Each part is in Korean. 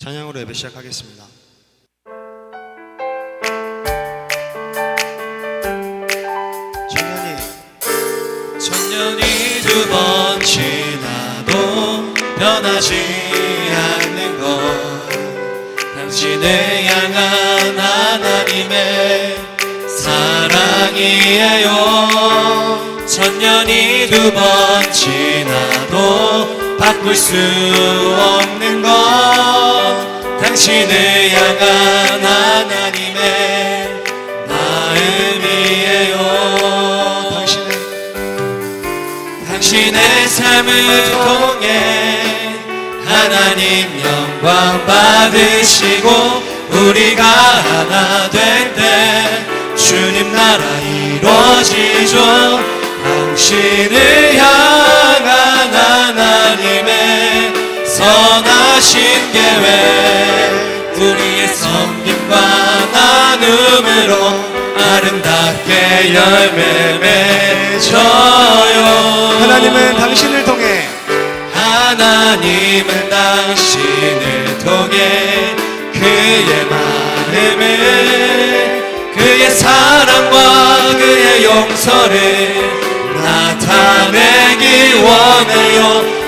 찬양으로 예배 시작하겠습니다. 천년이 두 번 지나도 변하지 않는 것, 당신을 향한 하나님의 사랑이에요. 천년이 두 번 지나도 바꿀 수 없는 것, 당신을 향한 하나님의 마음이에요. 당신의 삶을 통해 하나님 영광 받으시고, 우리가 하나 될 때 주님 나라 이루어지죠. 당신을 향한 하나님의 선하신 계획, 우리의 섬김과 나눔으로 아름답게 열매 맺어요. 하나님은 당신을 통해, 하나님은 당신을 통해 그의 마음을, 그의 사랑과 그의 용서를 나타내기 원해요.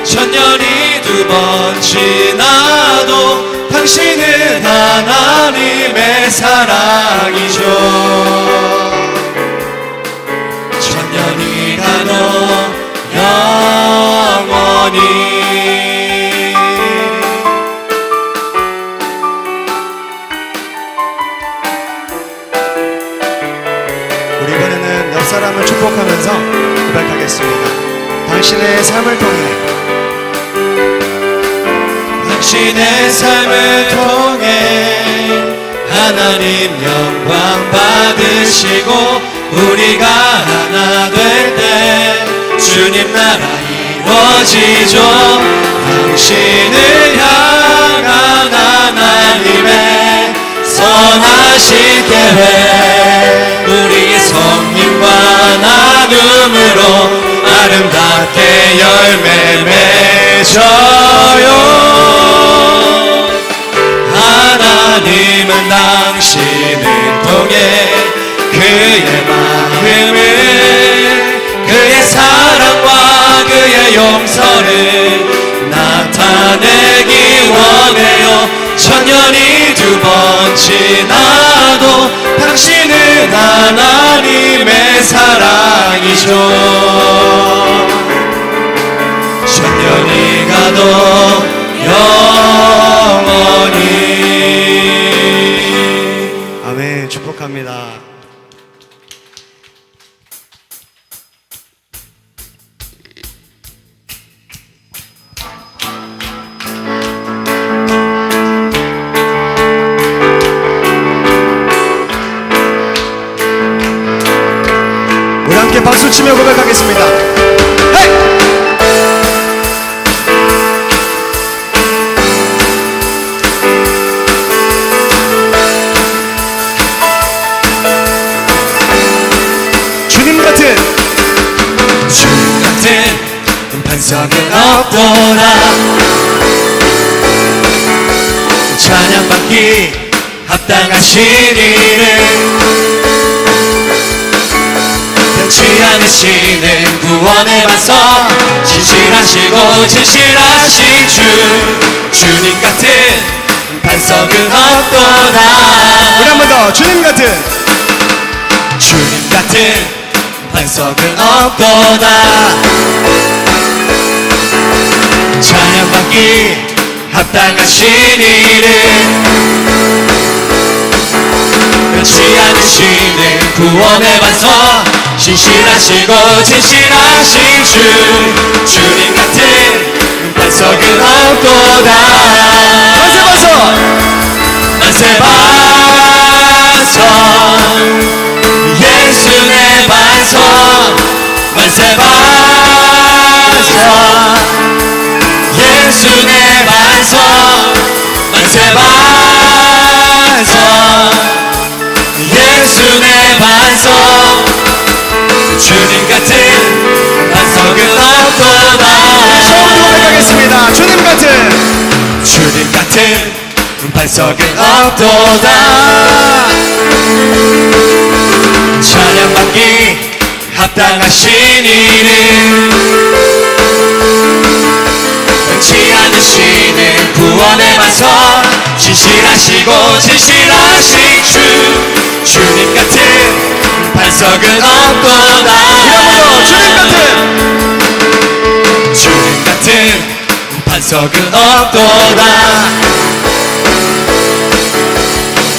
천년이 두 번 지나도 당신은 하나님의 사랑이죠. 천년이 가도 영원히. 우리 이번에는 옆 사람을 축복하면서 고백하겠습니다. 당신의 삶을 통해, 당신의 삶을 통해 하나님 영광 받으시고, 우리가 하나 될 때 주님 나라 이루어지죠. 당신을 향한 하나님의 선하신 계획, 우리의 섬김과 나눔으로 아름답게 열매 맺어요. 하나님은 당신을 통해 그의 마음을, 그의 사랑과 그의 용서를 나타내기 원해요. 천년이 두 번 지나도 당신은 하나님의 사랑이죠. 천년이 가도 영원히. 아멘. 축복합니다. 우리 함께 박수 치며 고백하겠습니다. 헤이! 주님 같은 반석은 없도다. 찬양받기 합당하신 이는 변치 않으시는 구원의 반석, 진실하시고 진실하신 주님 같은 반석은 없도다. 우리 한 번 더. 주님 같은 반석은 없도다. 찬양받기 합당하신 이는 변치 않으시는 구원의 반석, 신실하시고 진실하신 주님 같은 반석은 없도다. 만세 반석, 예수의 반석. 만세 반석, 예수의 반석. 만세 반석, 예수의 반석. 주님 같은 반석은 없도다. 처음으로 고백하겠습니다. 주님 같은 반석은 없도다. 찬양받기 합당하신 이름, 변치 않으시는 구원의 반석, 진실하시고 진실하신 주님 같은 반석은 없도다. 주님 같은 반석은 없도다.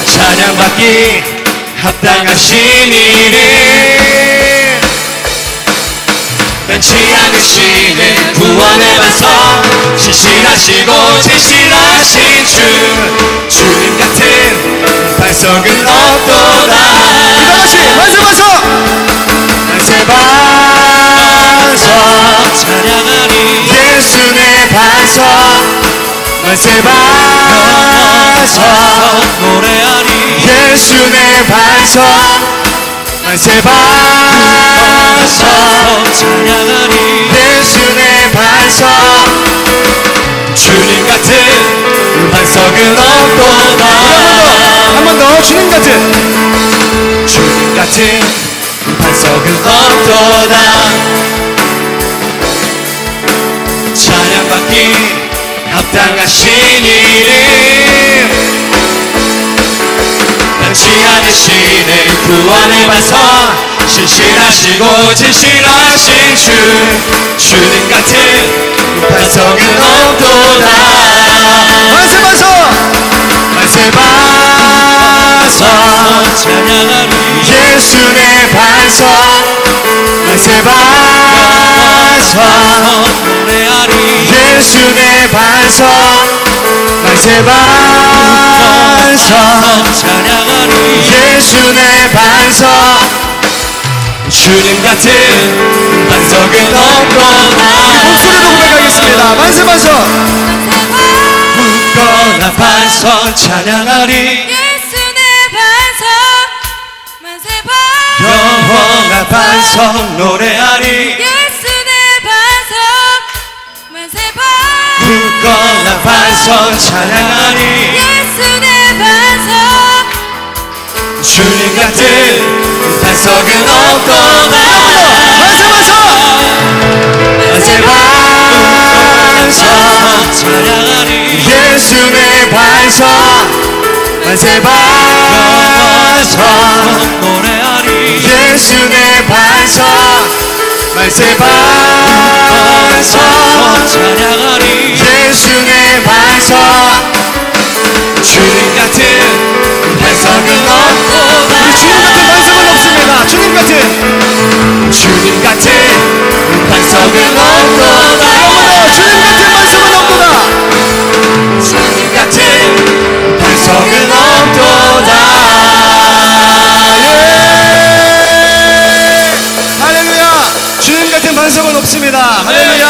찬양받기 합당하신 이름, 변치 않으시는 구원의 반석, 진실하시고 진실하신 주님 같은 반석은 없도다. 다시 만세 반석. 만세 반석 찬양하리. 예수 내 반석. 만세 반석 노래하리. 예수 내 반석. 만세 반석 찬양하리. 예수 내 반석. 주님 같은 반석은 없도다. 한 번 더. 주님 같은. 주님 같은 반석은 없도다. 찬양받기 합당하신 이름, 변치 않으시는 구원의 반석, 신실하시고 진실하신 주님 같은 반석은 없도다. 만세 반석. 만세 반석 찬양하리. 예수 내 반석. 만세 반석 노래하리. 예수 내 반석. 만세 반석 찬양하리. 예수 내 반석. 주님 같은 반석은 없도다. 목소리로 고백하겠습니다. 만세 반석. 굳건한 반석 찬양하리. 예수 내 반석 만세 반석. 영원한 반석 노래하리. 예수 내 반석 만세 반석. 굳건한 반석 찬양하리. 예수 내 반석. 주님 같은 반석은 없도다. 만세 반석. 만세 반석 찬양하리. 예수 내 반석. 만세 반석 노래하리. 예수 내 반석. 만세 반석 찬양하리. 예수 내 반석. 주님 같은 반석은 없도다. 주님 같은 반석은 없습니다. 주님 같은. 주님 같은 반석은 없도다. 주님 같은 반석은 없도다. 주님 같은 반석은 없도다. 예. 할렐루야. 주님 같은 반석은 없습니다. 할렐루야.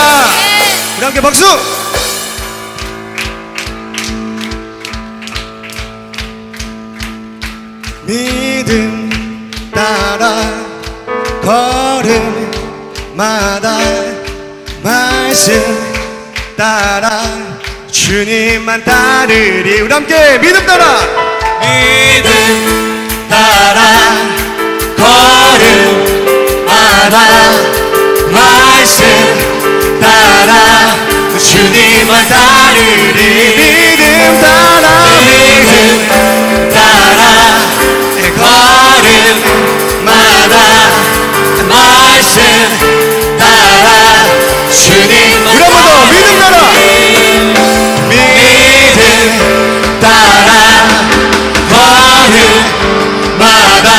우리 함께 박수. 믿음 따라 걸음마다 말씀 따라 주님만 따르리. 우리 함께 믿음 따라. 믿음 따라 걸음마다 말씀 따라 주님만 따르리. 믿음 따라. 믿음 따라 걸음마다 말씀 따라 주님만 우리 한번 더. 믿음 따라. 믿음 따라 걸음마다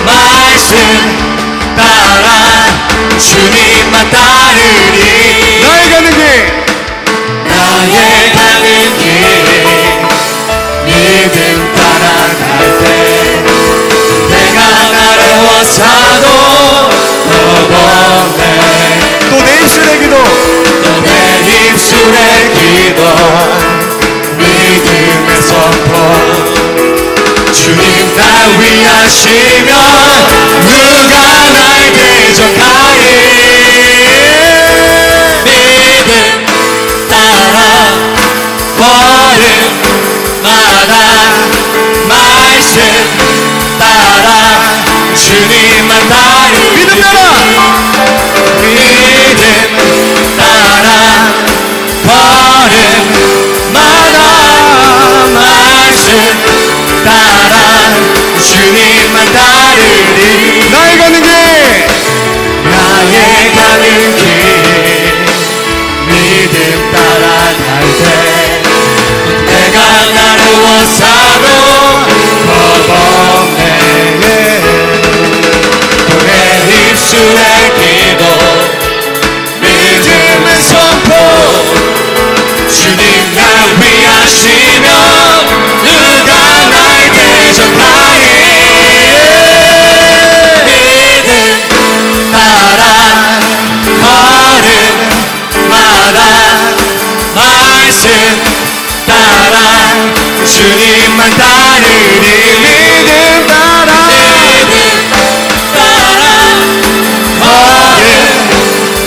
말씀 따라 주님만 따르리. 나의 가는 길. 나의 가는 길 믿음 따라갈 때 내가 나르워서도 너보네. 또 내 입술의 기도. 또 내 입술의 기도 믿음의 선포. 주님 날 위하시면 누가 날 대적하리. 믿음 따라 가는 길 믿음 따라갈 때 내가 나누어서도 겁없네 내 입술의 기도 믿음의 선포 주님 날 위하시며 누가 날 대적하리 믿음 따라 걸음마다 말씀 따라 주님만 따르리 믿음 따라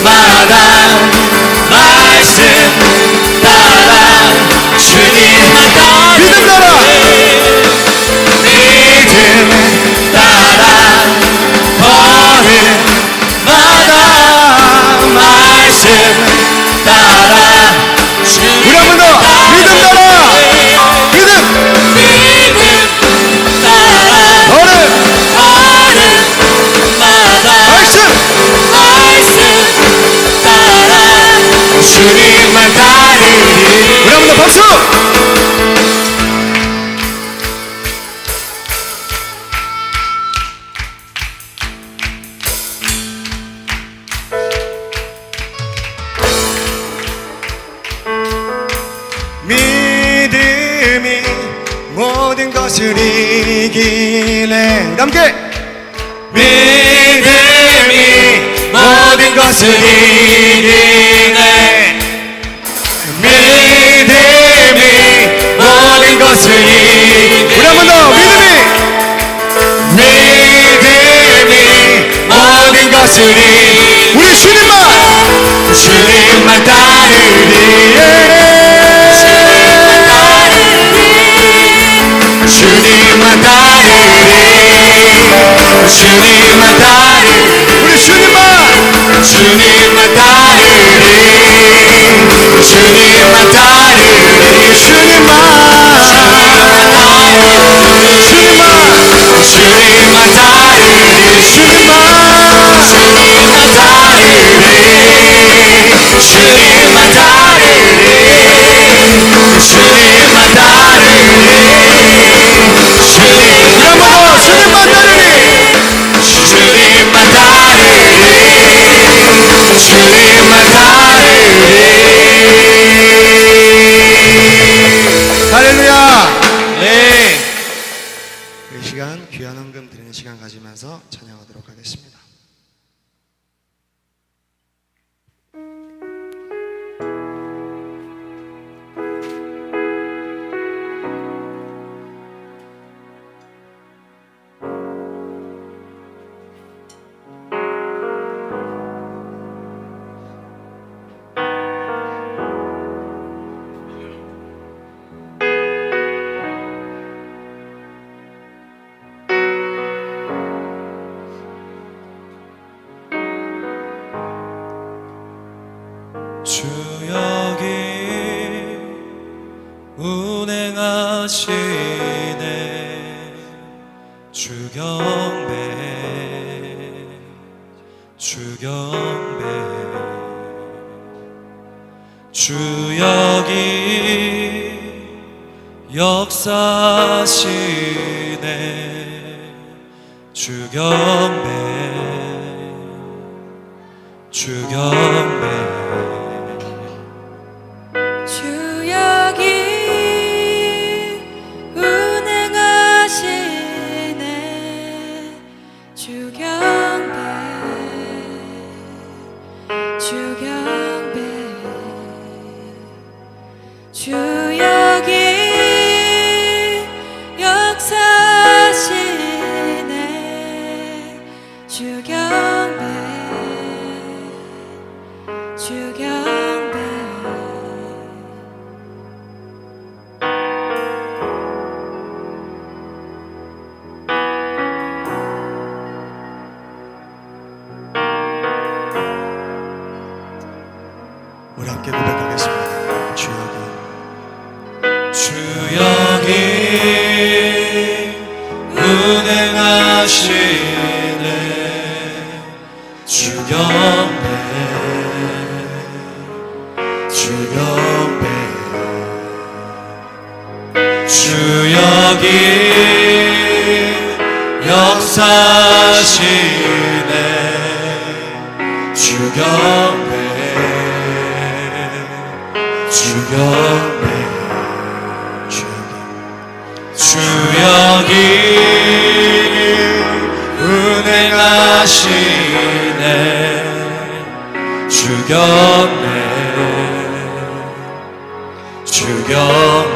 걸음마다 말씀 따라 주님만 따르리 믿음 따라 걸음마다 말씀 따라 우리 한 번 더 믿음 따라 믿음 따라 걸음마다 말씀 따라 주님만 따르리 우리 한 번 더 박수 믿음이 모든 것을 이기네 함께 믿음이 모든 것을 이기네 믿음이 모든 것을 이기네 우리 한 번 더 믿음이 모든 것을 이기네 우리 주님만 따르리 주님만 따르리 주님만 따르리 우리 주님만 따르리 주님만 따르리 주님만 할렐루야. 네. 이 시간 귀한 헌금 드리는 시간 가지면서 찬양하도록 하겠습니다. 주 여기 운행하시네 주 경배 주 여기 역사하시네 주 경배 주 여기 운행하시네 주 경배 주 여기 역사하시네 주 경배 우리 함께 고백하겠습니다. 주 여기 운행하시네 주 경배 주 여기 역사시네 주 옆에 주 여기 은행하시네 주 옆에 주 여기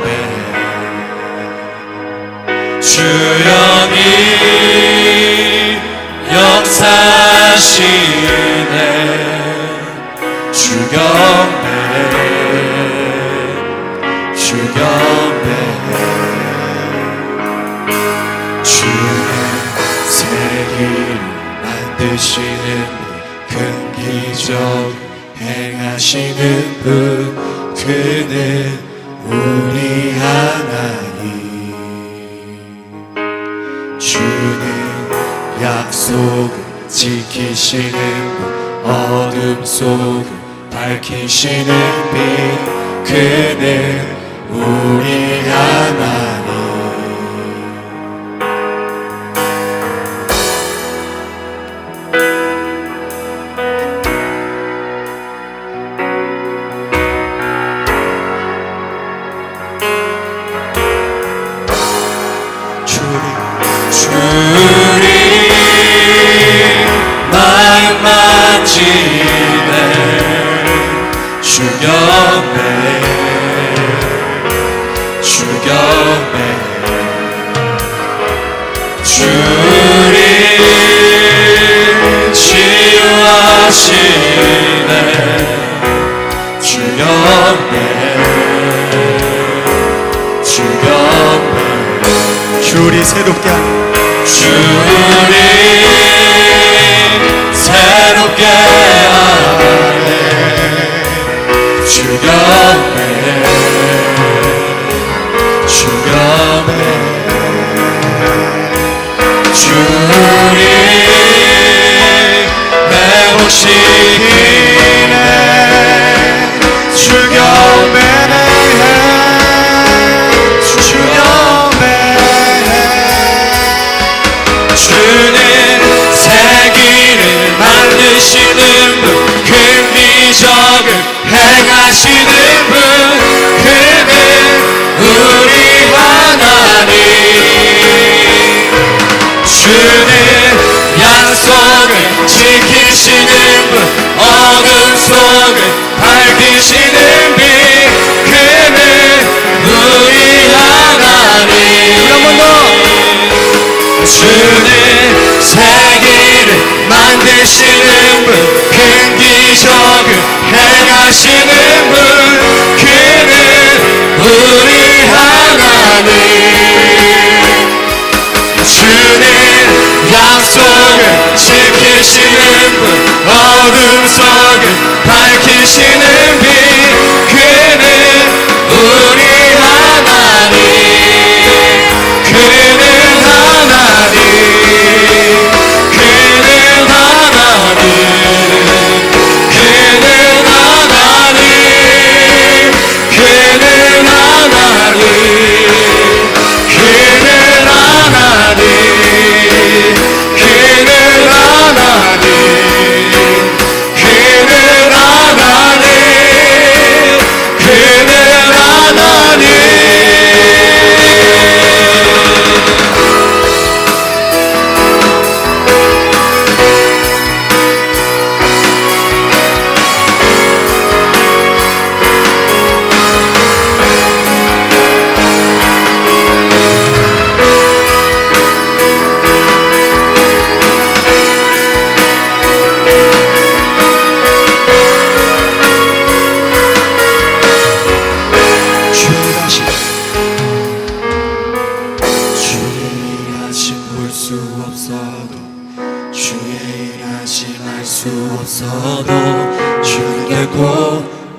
역사시네 주 옆에 주의 세계를 만드시는 큰 기적 행하시는 분 그는 우리 하나님 주는 약속을 지키시는 분 어둠 속을 밝히시는 빛 그는 우리 하나님 주리 마음 만지네 주 옆에 주리 치유하시네 주 옆에 주리 새롭게 하네 주리 새롭게 하네 주 옆에 주리 회복시키네 주 옆에 주는 세기를 만드시는 분 큰 기적을 행하시는 분 그는 우리 하나님 주는 약속을 지키시는 분 어둠 속을 밝히시는 빛 그는 우리 하나님 주는 세계를 만드시는 분 큰 기적을 행하시는 분 그는 우리 하나님 주는 약속을 지키시는 분 어둠 속을 밝히시는 빛 그는 우리 하나님 그는 하나님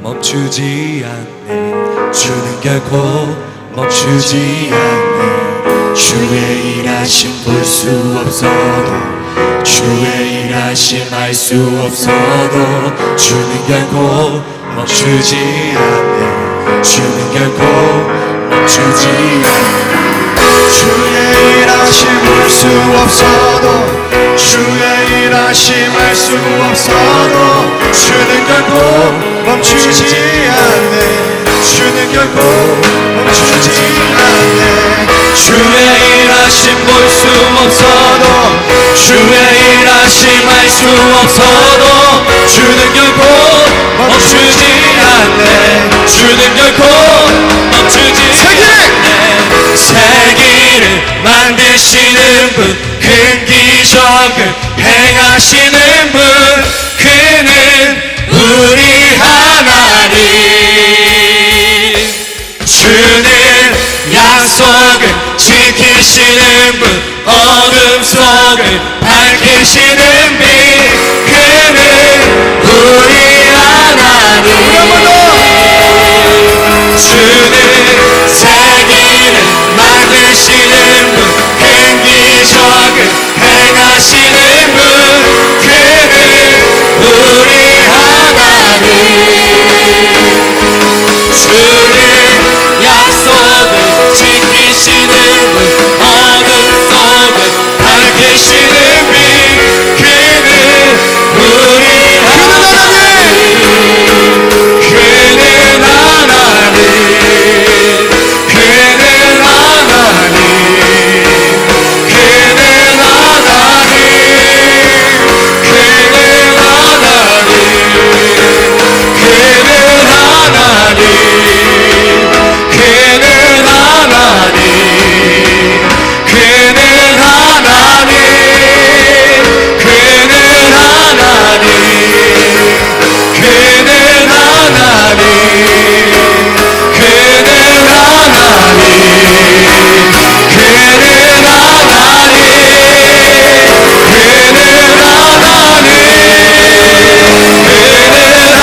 멈추지 않네 주는 결코 멈추지 않네 주의 일하심 볼 수 없어도 주의 일하심 알 수 없어도 주는 결코 멈추지 않네 주는 결코 멈추지 않네 일하심 볼 수 없어도 주의 일하심 알 수 없어도 주는 결코 멈추지 않네 주는 결코 멈추지 않네 주의 일하심 볼 수 없어도 주의 일하심 알 수 없어도 주는 결코 멈추지 않네 주는 결코 멈추지 않네 세기를 만드시는 분 큰 기적을 행하시는 분 그는 우리 하나님 주는 약속을 지키시는 분 어둠 속을 밝히시는 빛 그는 우리 하나님 주는 세기를 만드시는 분 큰 기적을 행하시는 분 그는 우리 하나님 주는 약속을 지키시는 분 어둠 속을 밝히시는 빛 그는 우리 하나님 그는 하나님 그는 하나님 그는 하나님 그는 하나님 그는 하나님 그는 하나님 그는 하나님 그는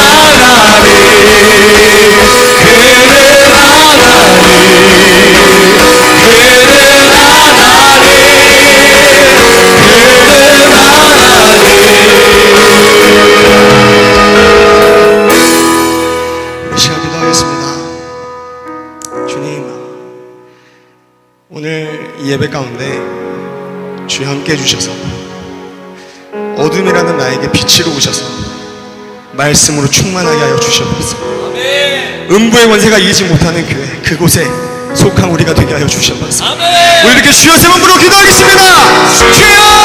하나님 그는 하나님 그는 이 시간 기도하겠습니다. 주님 오늘 이 예배 가운데 주여 함께 해주셔서 어둠이라는 나에게 빛으로 오셔서 말씀으로 충만하게 하여 주시옵소서. 음부의 원세가 이기지 못하는 교회 그곳에 속한 우리가 되게 하여 주시옵소서. 우리 이렇게 주여 세 번 부르고 기도하겠습니다.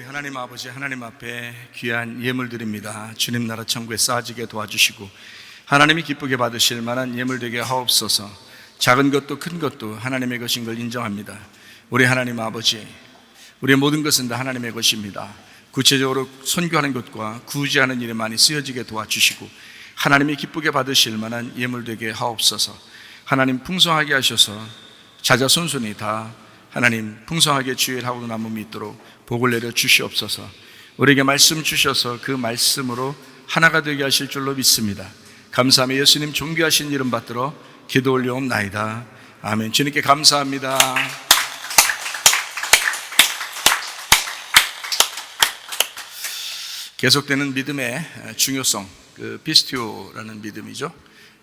하나님 아버지 하나님 앞에 귀한 예물 드립니다. 주님 나라 천국에 쌓아지게 도와주시고 하나님이 기쁘게 받으실 만한 예물 되게 하옵소서. 작은 것도 큰 것도 하나님의 것인 걸 인정합니다. 우리 하나님 아버지, 우리의 모든 것은 다 하나님의 것입니다. 구체적으로 선교하는 것과 구제하는 일에 많이 쓰여지게 도와주시고 하나님이 기쁘게 받으실 만한 예물 되게 하옵소서. 하나님 풍성하게 하셔서 자자손손이 다 하나님 풍성하게 주의 하고 남음이 있도록 복을 내려 주시옵소서. 우리에게 말씀 주셔서 그 말씀으로 하나가 되게 하실 줄로 믿습니다. 감사하며 예수님 존귀하신 이름 받들어 기도 올려옵나이다. 아멘. 주님께 감사합니다. 계속되는 믿음의 중요성, 그 피스티오라는 믿음이죠.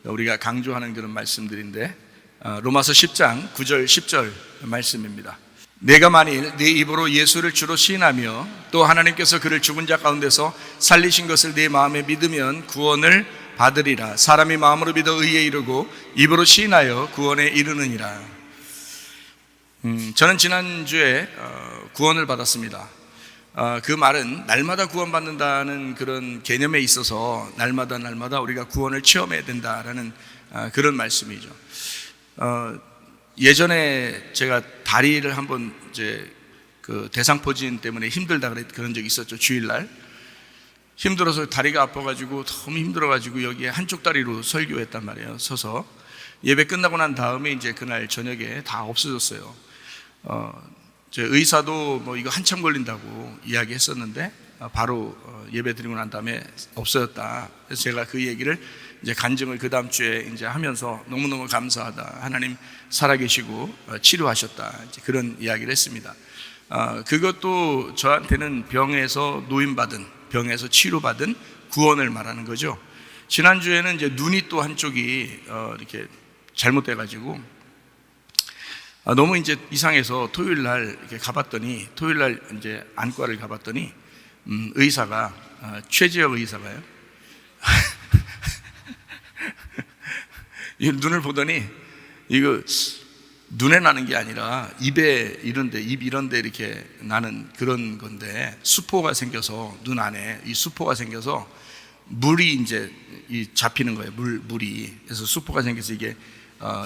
우리가 강조하는 그런 말씀들인데 로마서 10장 9절 10절 말씀입니다. 내가 만일 네 입으로 예수를 주로 시인하며 또 하나님께서 그를 죽은 자 가운데서 살리신 것을 네 마음에 믿으면 구원을 받으리라. 사람이 마음으로 믿어 의에 이르고 입으로 시인하여 구원에 이르느니라. 저는 지난주에 구원을 받았습니다. 그 말은 날마다 구원받는다는 그런 개념에 있어서 날마다 우리가 구원을 체험해야 된다라는 그런 말씀이죠. 예전에 제가 다리를 한번 이제 그 대상포진 때문에 힘들다 그런 적이 있었죠. 주일날 힘들어서 다리가 아파가지고 너무 힘들어가지고 여기에 한쪽 다리로 설교했단 말이에요. 서서 예배 끝나고 난 다음에 이제 그날 저녁에 다 없어졌어요. 제 의사도 뭐 이거 한참 걸린다고 이야기했었는데 바로 예배 드리고 난 다음에 없어졌다. 그래서 제가 그 얘기를 이제 간증을 그 다음 주에 이제 하면서 너무너무 감사하다. 하나님 살아계시고 치료하셨다. 이제 그런 이야기를 했습니다. 그것도 저한테는 병에서 노임받은, 병에서 치료받은 구원을 말하는 거죠. 지난주에는 이제 눈이 또 한쪽이 이렇게 잘못돼가지고 너무 이제 이상해서 토요일 날 이렇게 가봤더니, 토요일 날 이제 안과를 가봤더니 의사가 최지혁 의사가요. 이 눈을 보더니 이거 눈에 나는 게 아니라 입에 이런데, 입 이런데 이렇게 나는 그런 건데 수포가 생겨서 눈 안에 이 수포가 생겨서 물이 이제 잡히는 거예요. 물이. 그래서 수포가 생겨서 이게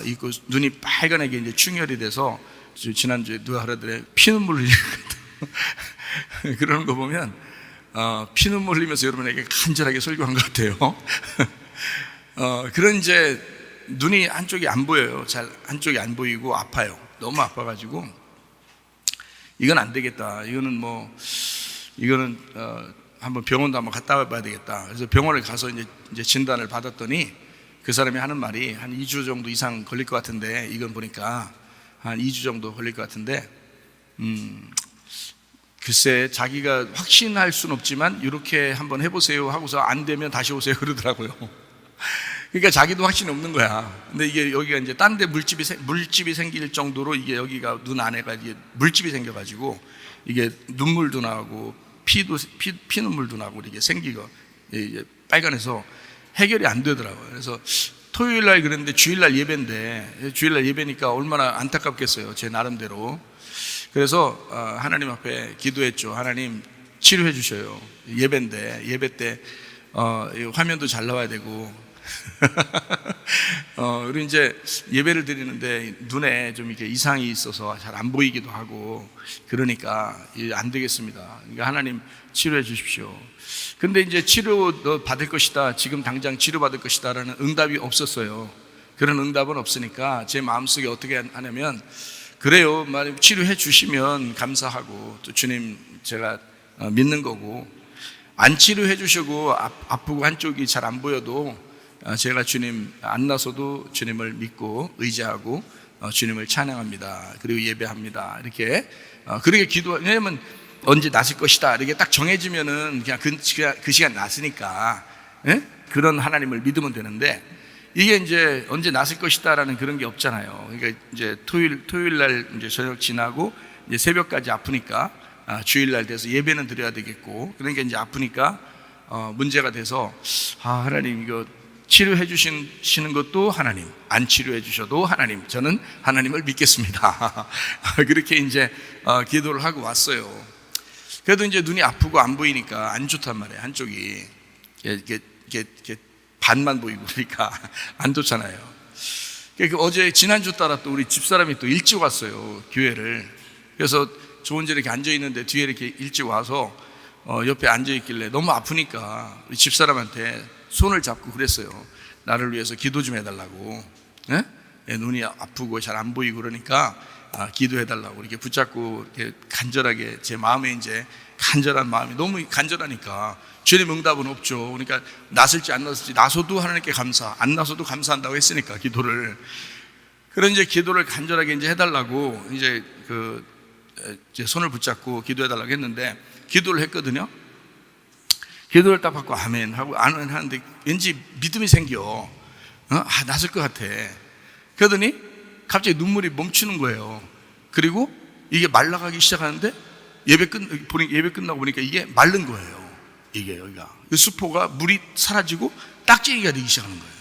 있고 눈이 빨간하게 이제 충혈이 돼서 지난주에 누가 하더래 피눈물 흘리거든. 그러는 거 보면 피눈물 흘리면서 여러분에게 간절하게 설교한 것 같아요. 그런 이제 눈이 한쪽이 안 보여요. 잘 한쪽이 안 보이고 아파요. 너무 아파가지고 이건 안 되겠다. 이거는 한번 병원도 한번 갔다 와봐야 되겠다. 그래서 병원을 가서 이제 진단을 받았더니 그 사람이 하는 말이 한 2주 정도 이상 걸릴 것 같은데, 이건 보니까 한 2주 정도 걸릴 것 같은데, 글쎄 자기가 확신할 수는 없지만 이렇게 한번 해보세요 하고서 안 되면 다시 오세요 그러더라고요. 그러니까 자기도 확신이 없는 거야. 근데 이게 여기가 이제 딴 데 물집이 생길 정도로 이게 여기가 눈 안에가 이게 물집이 생겨가지고 이게 눈물도 나고 피눈물도 나고 이게 생기고 이게 빨간해서 해결이 안 되더라고요. 그래서 토요일 날 그랬는데 주일날 예배인데, 주일날 예배니까 얼마나 안타깝겠어요. 제 나름대로. 그래서 하나님 앞에 기도했죠. 하나님 치료해 주셔요. 예배인데, 예배 때 화면도 잘 나와야 되고 그리고 이제 예배를 드리는데 눈에 좀 이렇게 이상이 있어서 잘 안 보이기도 하고 그러니까 안 되겠습니다. 그러니까 하나님 치료해 주십시오. 근데 이제 치료 너 받을 것이다, 지금 당장 치료 받을 것이다 라는 응답이 없었어요. 그런 응답은 없으니까 제 마음속에 어떻게 하냐면, 그래요, 치료해 주시면 감사하고 또 주님 제가 믿는 거고, 안 치료해 주시고 아프고 한쪽이 잘 안 보여도 제가 주님 안 나서도 주님을 믿고 의지하고 주님을 찬양합니다. 그리고 예배합니다. 이렇게 그렇게 왜냐면 언제 나실 것이다 이렇게 딱 정해지면은 그냥 그 시간 났으니까 그런 하나님을 믿으면 되는데, 이게 이제 언제 나실 것이다라는 그런 게 없잖아요. 그러니까 이제 토요일 날 이제 저녁 지나고 이제 새벽까지 아프니까 주일날 돼서 예배는 드려야 되겠고, 그러니까 이제 아프니까 문제가 돼서 하나님 이거 치료해 주시는 것도 하나님, 안 치료해 주셔도 하나님, 저는 하나님을 믿겠습니다. 그렇게 이제 기도를 하고 왔어요. 그래도 이제 눈이 아프고 안 보이니까 안 좋단 말이에요. 한쪽이 이렇게 반만 보이고 그러니까 안 좋잖아요. 그러니까 어제 지난주 따라 또 우리 집사람이 또 일찍 왔어요, 교회를. 그래서 저 혼자 이렇게 앉아 있는데 뒤에 이렇게 일찍 와서 옆에 앉아 있길래 너무 아프니까 우리 집사람한테 손을 잡고 그랬어요. 나를 위해서 기도 좀 해달라고. 눈이 아프고 잘 안 보이고 그러니까 기도해달라고 이렇게 붙잡고 이렇게 간절하게, 제 마음에 이제 간절한 마음이 너무 간절하니까 주님 응답은 없죠. 그러니까 나설지 안 나설지, 나서도 하나님께 감사, 안 나서도 감사한다고 했으니까 기도를. 그런 이제 기도를 간절하게 이제 해달라고 이제 제 손을 붙잡고 기도해달라고 했는데 기도를 했거든요. 기도를 딱 받고 아멘 하고 아멘 하는데 왠지 믿음이 생겨. 나설 것 같아. 그러더니 갑자기 눈물이 멈추는 거예요. 그리고 이게 말라가기 시작하는데 예배 끝나고 보니까 이게 마른 거예요. 이게 여기가 수포가 물이 사라지고 딱지기가 되기 시작하는 거예요.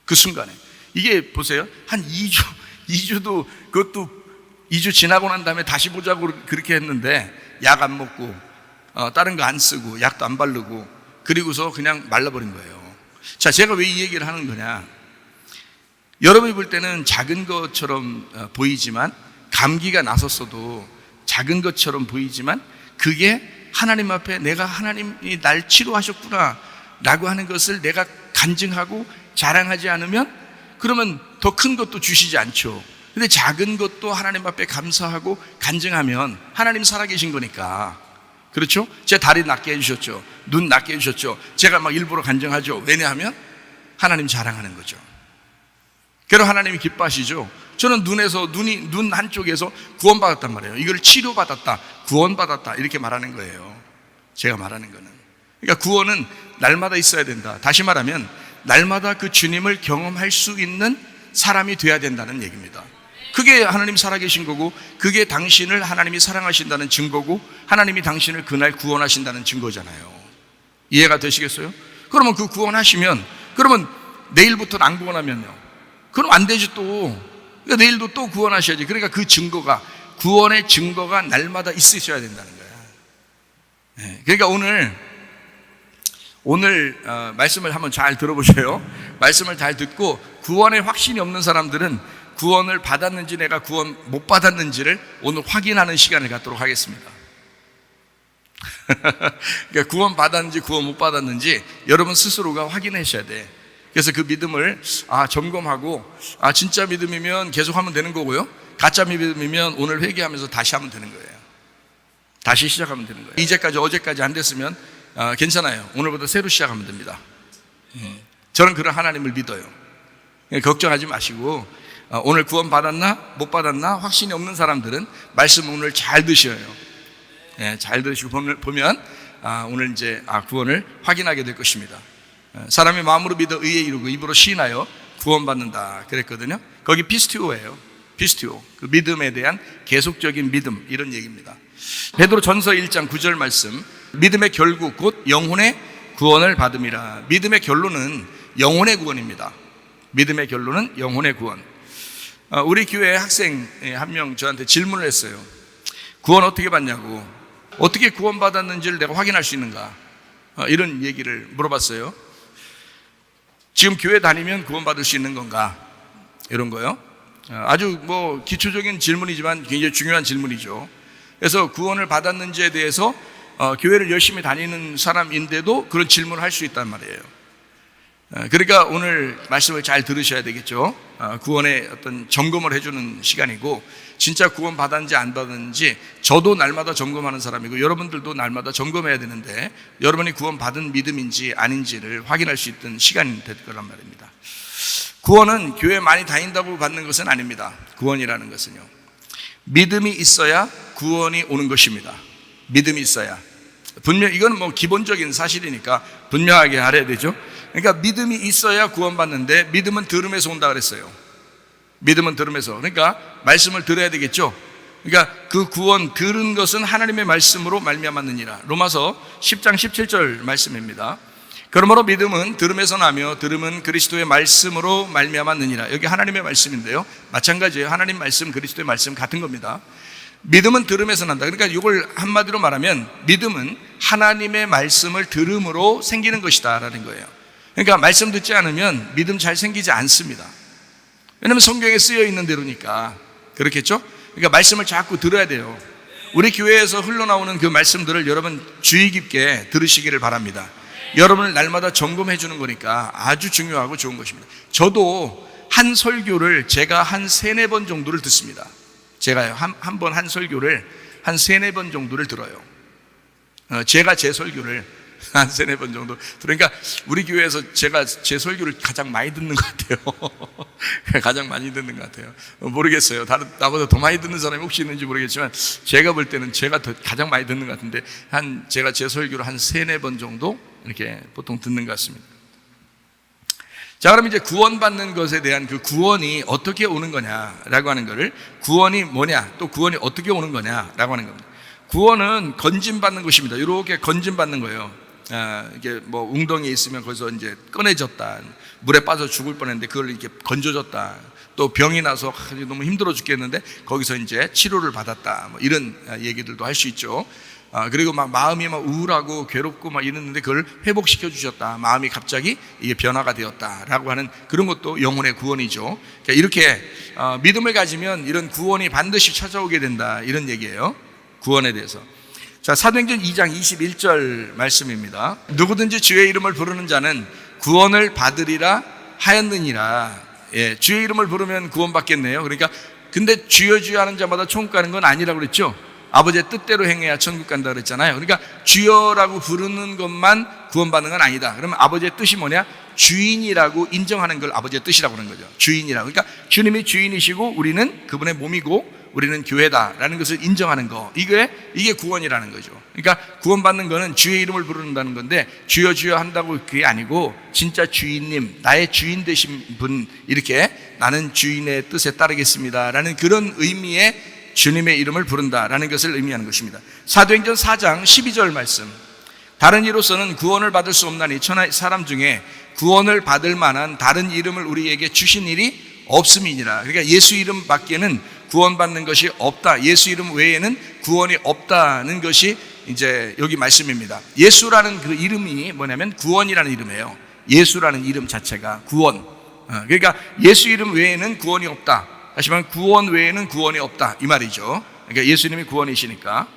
그 순간에 이게 보세요. 한 2주도 그것도 2주 지나고 난 다음에 다시 보자고 그렇게 했는데 약 안 먹고 다른 거 안 쓰고 약도 안 바르고 그리고서 그냥 말라버린 거예요. 자, 제가 왜 이 얘기를 하는 거냐? 여러분이 볼 때는 작은 것처럼 보이지만 감기가 났었어도 작은 것처럼 보이지만 그게 하나님 앞에 내가 하나님이 날 치료하셨구나 라고 하는 것을 내가 간증하고 자랑하지 않으면 그러면 더 큰 것도 주시지 않죠. 근데 작은 것도 하나님 앞에 감사하고 간증하면 하나님 살아계신 거니까. 그렇죠? 제 다리 낫게 해주셨죠. 눈 낫게 해주셨죠. 제가 막 일부러 간증하죠. 왜냐하면 하나님 자랑하는 거죠. 그래서 하나님이 기뻐하시죠. 저는 눈 한쪽에서 구원받았단 말이에요. 이걸 치료받았다, 구원받았다 이렇게 말하는 거예요. 제가 말하는 거는. 그러니까 구원은 날마다 있어야 된다. 다시 말하면 날마다 그 주님을 경험할 수 있는 사람이 돼야 된다는 얘기입니다. 그게 하나님 살아계신 거고 그게 당신을 하나님이 사랑하신다는 증거고 하나님이 당신을 그날 구원하신다는 증거잖아요. 이해가 되시겠어요? 그러면 그 구원하시면 그러면 내일부터는 안 구원하면요? 그럼 안 되지 또. 그러니까 내일도 또 구원하셔야지. 그러니까 그 증거가 구원의 증거가 날마다 있으셔야 된다는 거예요. 네. 그러니까 오늘 말씀을 한번 잘 들어보세요. 말씀을 잘 듣고 구원의 확신이 없는 사람들은 구원을 받았는지 내가 구원 못 받았는지를 오늘 확인하는 시간을 갖도록 하겠습니다. 그러니까 구원 받았는지 구원 못 받았는지 여러분 스스로가 확인하셔야 돼. 그래서 그 믿음을 점검하고 진짜 믿음이면 계속하면 되는 거고요. 가짜 믿음이면 오늘 회개하면서 다시 하면 되는 거예요. 다시 시작하면 되는 거예요. 이제까지 어제까지 안 됐으면 괜찮아요. 오늘부터 새로 시작하면 됩니다. 저는 그런 하나님을 믿어요. 걱정하지 마시고 오늘 구원 받았나 못 받았나 확신이 없는 사람들은 말씀 오늘 잘 드셔요. 잘 들으시고 보면 오늘 이제 구원을 확인하게 될 것입니다. 사람이 마음으로 믿어 의에 이르고 입으로 시인하여 구원받는다 그랬거든요. 거기 피스티오예요. 피스티오, 그 믿음에 대한 계속적인 믿음, 이런 얘기입니다. 베드로 전서 1장 9절 말씀, 믿음의 결국 곧 영혼의 구원을 받음이라. 믿음의 결론은 영혼의 구원입니다. 믿음의 결론은 영혼의 구원. 우리 교회 학생 한 명 저한테 질문을 했어요. 구원 어떻게 받냐고, 어떻게 구원받았는지를 내가 확인할 수 있는가, 이런 얘기를 물어봤어요. 지금 교회 다니면 구원받을 수 있는 건가, 이런 거요. 아주 기초적인 질문이지만 굉장히 중요한 질문이죠. 그래서 구원을 받았는지에 대해서 교회를 열심히 다니는 사람인데도 그런 질문을 할 수 있단 말이에요. 그러니까 오늘 말씀을 잘 들으셔야 되겠죠. 구원의 어떤 점검을 해주는 시간이고, 진짜 구원 받았는지 안 받았는지 저도 날마다 점검하는 사람이고 여러분들도 날마다 점검해야 되는데, 여러분이 구원 받은 믿음인지 아닌지를 확인할 수 있던 시간이 될 거란 말입니다. 구원은 교회 많이 다닌다고 받는 것은 아닙니다. 구원이라는 것은요, 믿음이 있어야 구원이 오는 것입니다. 믿음이 있어야. 분명 이건 기본적인 사실이니까 분명하게 알아야 되죠. 그러니까 믿음이 있어야 구원받는데, 믿음은 들음에서 온다 그랬어요. 믿음은 들음에서. 그러니까 말씀을 들어야 되겠죠. 그러니까 그 구원 들은 것은 하나님의 말씀으로 말미암았느니라. 로마서 10장 17절 말씀입니다. 그러므로 믿음은 들음에서 나며 들음은 그리스도의 말씀으로 말미암았느니라. 여기 하나님의 말씀인데요, 마찬가지예요. 하나님 말씀, 그리스도의 말씀 같은 겁니다. 믿음은 들음에서 난다. 그러니까 이걸 한마디로 말하면 믿음은 하나님의 말씀을 들음으로 생기는 것이다 라는 거예요. 그러니까 말씀 듣지 않으면 믿음 잘 생기지 않습니다. 왜냐하면 성경에 쓰여 있는 대로니까. 그렇겠죠? 그러니까 말씀을 자꾸 들어야 돼요. 우리 교회에서 흘러나오는 그 말씀들을 여러분 주의 깊게 들으시기를 바랍니다. 여러분을 날마다 점검해 주는 거니까 아주 중요하고 좋은 것입니다. 저도 한 설교를 제가 한 3-4번 정도를 듣습니다. 제가요, 한 번 한 설교를 한 3-4번 정도를 들어요. 제가 제 설교를 한 3-4번 정도. 그러니까 우리 교회에서 제가 제 설교를 가장 많이 듣는 것 같아요. 가장 많이 듣는 것 같아요. 모르겠어요. 다른 나보다 더 많이 듣는 사람이 혹시 있는지 모르겠지만 제가 볼 때는 제가 가장 많이 듣는 것 같은데 제가 제 설교를 한 3-4번 정도 이렇게 보통 듣는 것 같습니다. 자, 그럼 이제 구원받는 것에 대한 그 구원이 어떻게 오는 거냐라고 하는 거를, 구원이 뭐냐, 또 구원이 어떻게 오는 거냐라고 하는 겁니다. 구원은 건진받는 것입니다. 이렇게 건진받는 거예요. 이게 뭐 웅덩이에 있으면 거기서 이제 꺼내졌다, 물에 빠져 죽을 뻔했는데 그걸 이렇게 건져줬다, 또 병이 나서 너무 힘들어 죽겠는데 거기서 이제 치료를 받았다, 뭐 이런 얘기들도 할 수 있죠. 그리고 막 마음이 막 우울하고 괴롭고 막 이랬는데 그걸 회복시켜 주셨다, 마음이 갑자기 이게 변화가 되었다라고 하는 그런 것도 영혼의 구원이죠. 그러니까 이렇게 믿음을 가지면 이런 구원이 반드시 찾아오게 된다, 이런 얘기예요, 구원에 대해서. 자, 사도행전 2장 21절 말씀입니다. 누구든지 주의 이름을 부르는 자는 구원을 받으리라 하였느니라. 예, 주의 이름을 부르면 구원받겠네요. 그러니까 근데 주여 주여 하는 자마다 천국 가는 건 아니라고 그랬죠. 아버지의 뜻대로 행해야 천국 간다 그랬잖아요. 그러니까 주여라고 부르는 것만 구원받는 건 아니다. 그러면 아버지의 뜻이 뭐냐? 주인이라고 인정하는 걸 아버지의 뜻이라고 하는 거죠. 주인이라고. 그러니까 주님이 주인이시고 우리는 그분의 몸이고 우리는 교회다라는 것을 인정하는 거, 이게 구원이라는 거죠. 그러니까 구원받는 거는 주의 이름을 부른다는 건데, 주여 주여 한다고 그게 아니고 진짜 주인님, 나의 주인 되신 분, 이렇게 나는 주인의 뜻에 따르겠습니다라는 그런 의미의 주님의 이름을 부른다라는 것을 의미하는 것입니다. 사도행전 4장 12절 말씀. 다른 이로서는 구원을 받을 수 없나니 천하 사람 중에 구원을 받을 만한 다른 이름을 우리에게 주신 일이 없음이니라. 그러니까 예수 이름 밖에는 구원받는 것이 없다, 예수 이름 외에는 구원이 없다는 것이 이제 여기 말씀입니다. 예수라는 그 이름이 뭐냐면 구원이라는 이름이에요. 예수라는 이름 자체가 구원. 그러니까 예수 이름 외에는 구원이 없다, 다시 말하면 구원 외에는 구원이 없다, 이 말이죠. 그러니까 예수님이 구원이시니까.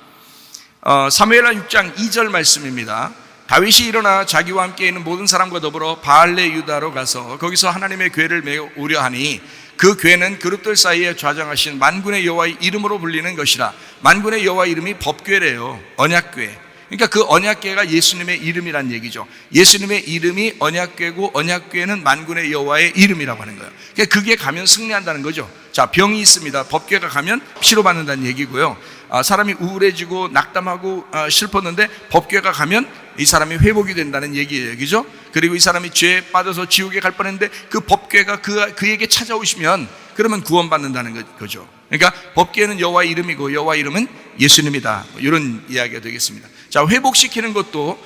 사무엘하 6장 2절 말씀입니다. 다윗이 일어나 자기와 함께 있는 모든 사람과 더불어 바알레 유다로 가서 거기서 하나님의 궤를 매우 우려하니 그 궤는 그룹들 사이에 좌정하신 만군의 여호와의 이름으로 불리는 것이라. 만군의 여호와 이름이 법궤래요, 언약궤. 그러니까 그 언약궤가 예수님의 이름이란 얘기죠. 예수님의 이름이 언약궤고 언약궤는 만군의 여호와의 이름이라고 하는 거예요. 그러니까 그게 가면 승리한다는 거죠. 자, 병이 있습니다. 법궤가 가면 치료받는다는 얘기고요. 사람이 우울해지고 낙담하고 슬펐는데 법궤가 가면 이 사람이 회복이 된다는 얘기예요, 그죠? 그리고 이 사람이 죄에 빠져서 지옥에 갈 뻔했는데 그 법궤가 그에게 찾아오시면 그러면 구원받는다는 거죠. 그러니까 법궤는 여호와의 이름이고 여호와 이름은 예수님이다, 이런 이야기가 되겠습니다. 자, 회복시키는 것도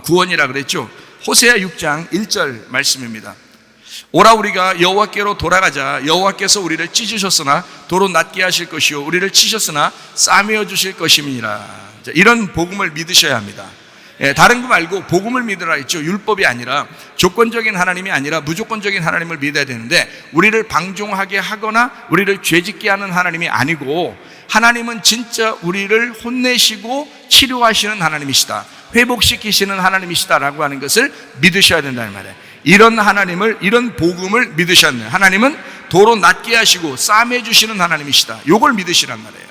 구원이라 그랬죠. 호세아 6장 1절 말씀입니다. 오라 우리가 여호와께로 돌아가자. 여호와께서 우리를 찢으셨으나 도로 낫게 하실 것이요 우리를 치셨으나 싸매어 주실 것임이니라. 이런 복음을 믿으셔야 합니다. 다른 거 말고 복음을 믿으라 했죠. 율법이 아니라, 조건적인 하나님이 아니라 무조건적인 하나님을 믿어야 되는데, 우리를 방종하게 하거나 우리를 죄짓게 하는 하나님이 아니고, 하나님은 진짜 우리를 혼내시고 치료하시는 하나님이시다, 회복시키시는 하나님이시다라고 하는 것을 믿으셔야 된다는 말이에요. 이런 하나님을, 이런 복음을 믿으셔야 돼요. 하나님은 도로 낫게 하시고 싸매 주시는 하나님이시다, 요걸 믿으시란 말이에요.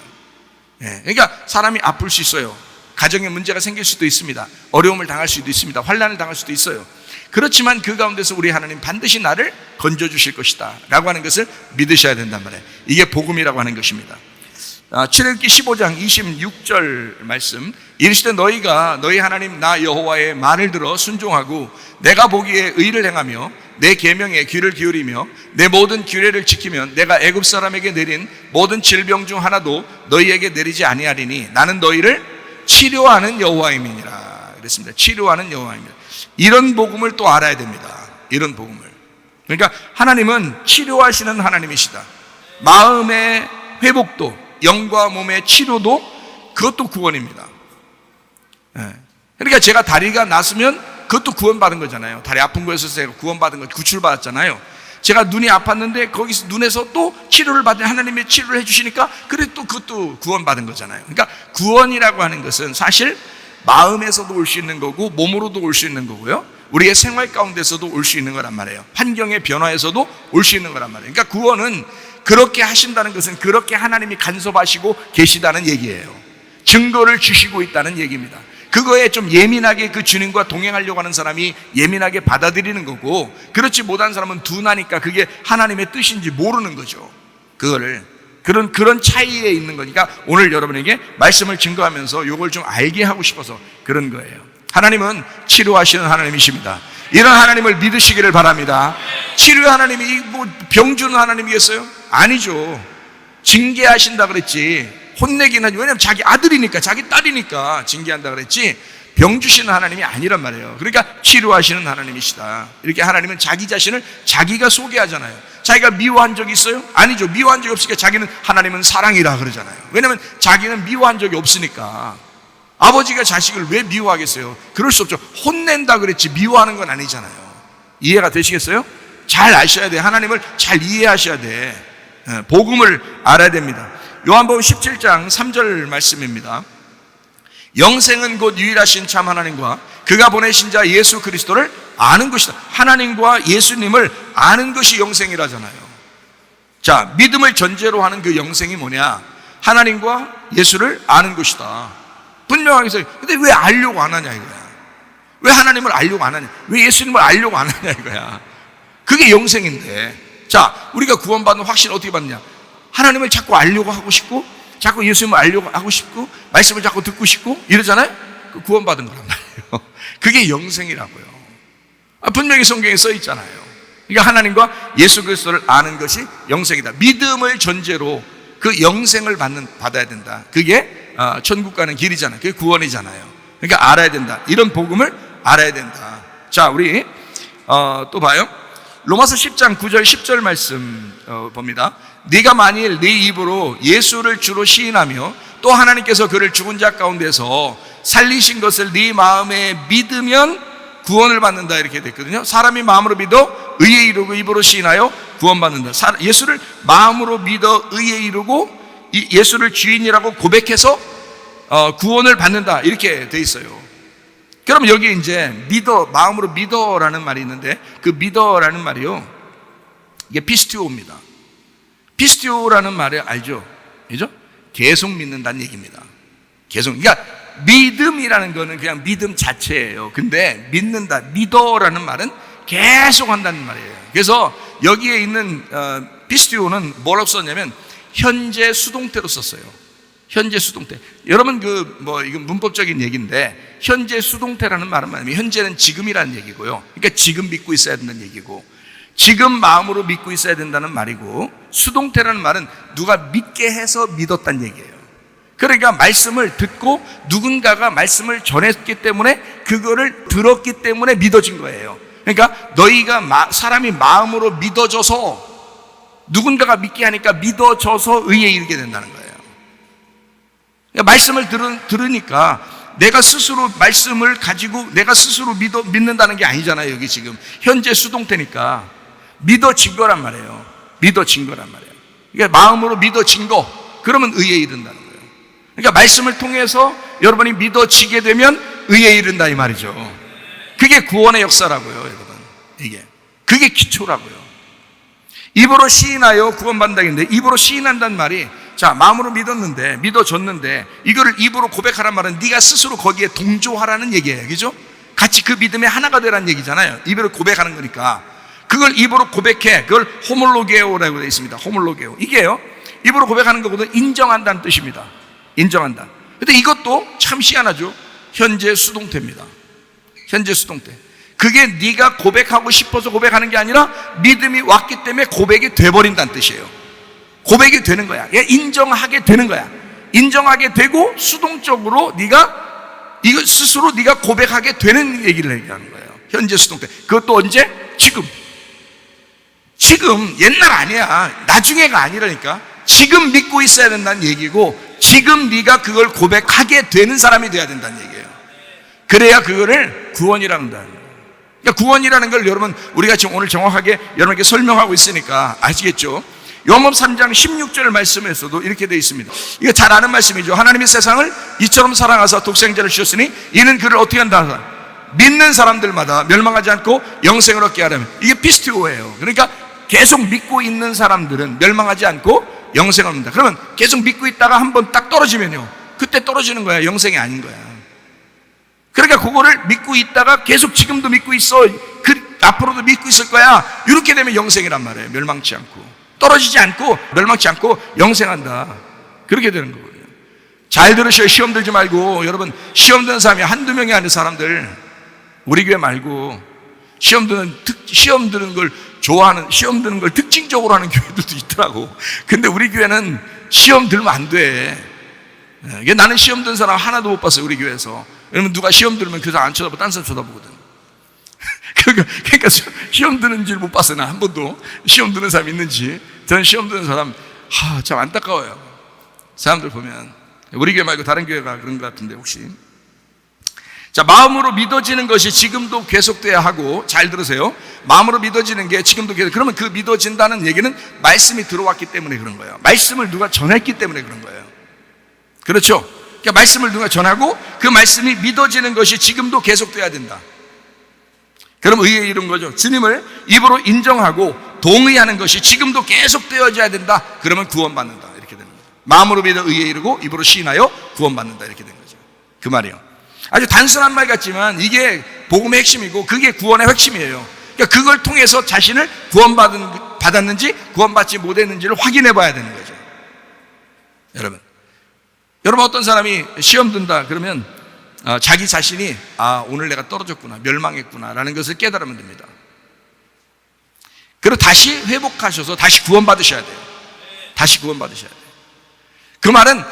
그러니까 사람이 아플 수 있어요. 가정에 문제가 생길 수도 있습니다. 어려움을 당할 수도 있습니다. 환난을 당할 수도 있어요. 그렇지만 그 가운데서 우리 하나님 반드시 나를 건져주실 것이다 라고 하는 것을 믿으셔야 된단 말이에요. 이게 복음이라고 하는 것입니다. 출애굽기 15장 26절 말씀. 이르시되 너희가 너희 하나님 나 여호와의 말을 들어 순종하고 내가 보기에 의를 행하며 내 계명에 귀를 기울이며 내 모든 규례를 지키면 내가 애굽 사람에게 내린 모든 질병 중 하나도 너희에게 내리지 아니하리니 나는 너희를 치료하는 여호와임이니라 그랬습니다. 치료하는 여호와입니다. 이런 복음을 또 알아야 됩니다. 이런 복음을. 그러니까 하나님은 치료하시는 하나님이시다. 마음의 회복도, 영과 몸의 치료도, 그것도 구원입니다. 그러니까 제가 다리가 났으면 그것도 구원받은 거잖아요. 다리 아픈 거에서 제가 구원받은 거, 구출받았잖아요. 제가 눈이 아팠는데 거기서 눈에서 또 치료를 받은, 하나님의 치료를 해주시니까 그래 또 그것도 구원받은 거잖아요. 그러니까 구원이라고 하는 것은 사실 마음에서도 올 수 있는 거고 몸으로도 올 수 있는 거고요, 우리의 생활 가운데서도 올 수 있는 거란 말이에요. 환경의 변화에서도 올 수 있는 거란 말이에요. 그러니까 구원은 그렇게 하신다는 것은 그렇게 하나님이 간섭하시고 계시다는 얘기예요. 증거를 주시고 있다는 얘기입니다. 그거에 좀 예민하게 그 주님과 동행하려고 하는 사람이 예민하게 받아들이는 거고, 그렇지 못한 사람은 둔하니까 그게 하나님의 뜻인지 모르는 거죠. 그거를 그런 차이에 있는 거니까 오늘 여러분에게 말씀을 증거하면서 이걸 좀 알게 하고 싶어서 그런 거예요. 하나님은 치료하시는 하나님이십니다. 이런 하나님을 믿으시기를 바랍니다. 치료의 하나님이 뭐 병 주는 하나님이겠어요? 아니죠. 징계하신다 그랬지, 혼내기는 하지. 왜냐하면 자기 아들이니까, 자기 딸이니까 징계한다 그랬지, 병 주시는 하나님이 아니란 말이에요. 그러니까 치료하시는 하나님이시다. 이렇게 하나님은 자기 자신을 자기가 소개하잖아요. 자기가 미워한 적이 있어요? 아니죠. 미워한 적이 없으니까 자기는 하나님은 사랑이라 그러잖아요. 왜냐하면 자기는 미워한 적이 없으니까. 아버지가 자식을 왜 미워하겠어요? 그럴 수 없죠. 혼낸다 그랬지 미워하는 건 아니잖아요. 이해가 되시겠어요? 잘 아셔야 돼. 하나님을 잘 이해하셔야 돼. 복음을 알아야 됩니다. 요한복음 17장 3절 말씀입니다. 영생은 곧 유일하신 참 하나님과 그가 보내신 자 예수 그리스도를 아는 것이다. 하나님과 예수님을 아는 것이 영생이라잖아요. 자, 믿음을 전제로 하는 그 영생이 뭐냐? 하나님과 예수를 아는 것이다. 분명하게 써. 근데 왜 알려고 안 하냐 이거야. 왜 하나님을 알려고 안 하냐? 왜 예수님을 알려고 안 하냐 이거야. 그게 영생인데. 자, 우리가 구원받는 확신 어떻게 받느냐? 하나님을 자꾸 알려고 하고 싶고, 자꾸 예수님을 알려고 하고 싶고, 말씀을 자꾸 듣고 싶고 이러잖아요. 그 구원받은 거란 말이에요. 그게 영생이라고요. 분명히 성경에 써 있잖아요. 그러니까 하나님과 예수 그리스도를 아는 것이 영생이다. 믿음을 전제로 그 영생을 받아야 된다. 그게 천국 가는 길이잖아요. 그게 구원이잖아요. 그러니까 알아야 된다. 이런 복음을 알아야 된다. 자, 우리 또 봐요. 로마서 10장 9절 10절 말씀 봅니다. 네가 만일 네 입으로 예수를 주로 시인하며 또 하나님께서 그를 죽은 자 가운데서 살리신 것을 네 마음에 믿으면 구원을 받는다. 이렇게 됐거든요. 사람이 마음으로 믿어 의에 이르고 입으로 시인하여 구원받는다. 예수를 마음으로 믿어 의에 이르고 예수를 주인이라고 고백해서 구원을 받는다. 이렇게 돼 있어요. 그럼 여기 이제 믿어, 마음으로 믿어라는 말이 있는데, 그 믿어라는 말이요, 이게 피스티오입니다. 피스티오라는 말을 알죠? 그죠? 계속 믿는다는 얘기입니다. 계속. 그러니까 믿음이라는 거는 그냥 믿음 자체예요. 근데 믿는다, 믿어라는 말은 계속 한다는 말이에요. 그래서 여기에 있는 피스티오는 뭐라고 썼냐면 현재 수동태로 썼어요. 현재 수동태. 여러분 이건 문법적인 얘기인데, 현재 수동태라는 말은 뭐냐면 현재는 지금이라는 얘기고요. 그러니까 지금 믿고 있어야 된다는 얘기고, 지금 마음으로 믿고 있어야 된다는 말이고, 수동태라는 말은 누가 믿게 해서 믿었다는 얘기예요. 그러니까 말씀을 듣고 누군가가 말씀을 전했기 때문에 그거를 들었기 때문에 믿어진 거예요. 그러니까 너희가 사람이 마음으로 믿어져서 누군가가 믿게 하니까 믿어져서 의에 이르게 된다는 거예요. 그러니까 말씀을 들으니까 내가 스스로 말씀을 가지고 내가 스스로 믿는다는 게 아니잖아요. 여기 지금 현재 수동태니까 믿어진 거란 말이에요. 믿어진 거란 말이에요. 그러니까 마음으로 믿어진 거, 그러면 의에 이른다는 거예요. 그러니까 말씀을 통해서 여러분이 믿어지게 되면 의에 이른다 이 말이죠. 그게 구원의 역사라고요, 여러분. 그게 기초라고요. 입으로 시인하여 구원받는다는데, 입으로 시인한다는 말이, 자, 마음으로 믿었는데, 믿어졌는데, 이거를 입으로 고백하란 말은 네가 스스로 거기에 동조하라는 얘기예요. 그죠? 같이 그 믿음에 하나가 되라는 얘기잖아요. 입으로 고백하는 거니까. 그걸 입으로 고백해. 그걸 호몰로게오라고 되어 있습니다. 호몰로게오. 이게요, 입으로 고백하는 것보다 인정한다는 뜻입니다. 인정한다. 근데 이것도 참 희한하죠. 현재 수동태입니다. 현재 수동태. 그게 네가 고백하고 싶어서 고백하는 게 아니라 믿음이 왔기 때문에 고백이 돼버린다는 뜻이에요. 고백이 되는 거야. 인정하게 되는 거야. 인정하게 되고 수동적으로 이거 스스로 네가 고백하게 되는 얘기를 얘기하는 거예요. 현재 수동태. 그것도 언제? 지금. 지금, 옛날 아니야. 나중에가 아니라니까. 지금 믿고 있어야 된다는 얘기고, 지금 네가 그걸 고백하게 되는 사람이 돼야 된다는 얘기예요. 그래야 그거를 구원이라고 한다는 거예요. 그러니까 구원이라는 걸 여러분, 우리가 지금 오늘 정확하게 여러분에게 설명하고 있으니까 아시겠죠? 요한복음 3장 16절 말씀에서도 이렇게 되어 있습니다. 이거 잘 아는 말씀이죠. 하나님이 세상을 이처럼 사랑하사 독생자를 주셨으니 이는 그를 어떻게 한다? 믿는 사람들마다 멸망하지 않고 영생을 얻게 하려면. 이게 피스티오예요. 그러니까 계속 믿고 있는 사람들은 멸망하지 않고 영생을 얻는다. 그러면 계속 믿고 있다가 한번 딱 떨어지면요, 그때 떨어지는 거야. 영생이 아닌 거야. 그러니까 그거를 믿고 있다가 계속 지금도 믿고 있어. 앞으로도 믿고 있을 거야. 이렇게 되면 영생이란 말이에요. 멸망치 않고. 떨어지지 않고, 멸망치 않고 영생한다. 그렇게 되는 거거든요. 잘 들으셔요. 시험 들지 말고. 여러분, 시험 드는 사람이 한두 명이 아닌 사람들, 우리 교회 말고, 시험 드는 걸 좋아하는, 시험 드는 걸 특징적으로 하는 교회들도 있더라고. 근데 우리 교회는 시험 들면 안 돼. 나는 시험 든 사람 하나도 못 봤어요. 우리 교회에서. 왜냐면 누가 시험 들으면 그 사람 안 쳐다보고 딴 사람 쳐다보거든. 그러니까 시험 드는 줄 못 봤어요. 나 한 번도. 시험 드는 사람 있는지. 저는 시험 드는 사람, 참 안타까워요. 사람들 보면. 우리 교회 말고 다른 교회가 그런 것 같은데, 혹시. 자, 마음으로 믿어지는 것이 지금도 계속돼야 하고, 잘 들으세요. 마음으로 믿어지는 게 지금도 계속, 그러면 그 믿어진다는 얘기는 말씀이 들어왔기 때문에 그런 거예요. 말씀을 누가 전했기 때문에 그런 거예요. 그렇죠? 그러니까 말씀을 누가 전하고 그 말씀이 믿어지는 것이 지금도 계속돼야 된다. 그럼 의에 이른 거죠. 주님을 입으로 인정하고 동의하는 것이 지금도 계속되어져야 된다. 그러면 구원받는다. 이렇게 되는 거죠. 마음으로 믿어 의에 이르고 입으로 시인하여 구원받는다. 이렇게 되는 거죠. 그 말이요. 아주 단순한 말 같지만 이게 복음의 핵심이고 그게 구원의 핵심이에요. 그러니까 그걸 통해서 자신을 구원받았는지 구원받지 못했는지를 확인해 봐야 되는 거죠. 여러분 어떤 사람이 시험 든다 그러면 자기 자신이 오늘 내가 떨어졌구나, 멸망했구나 라는 것을 깨달으면 됩니다. 그리고 다시 회복하셔서 다시 구원받으셔야 돼요. 다시 구원받으셔야 돼요. 그 말은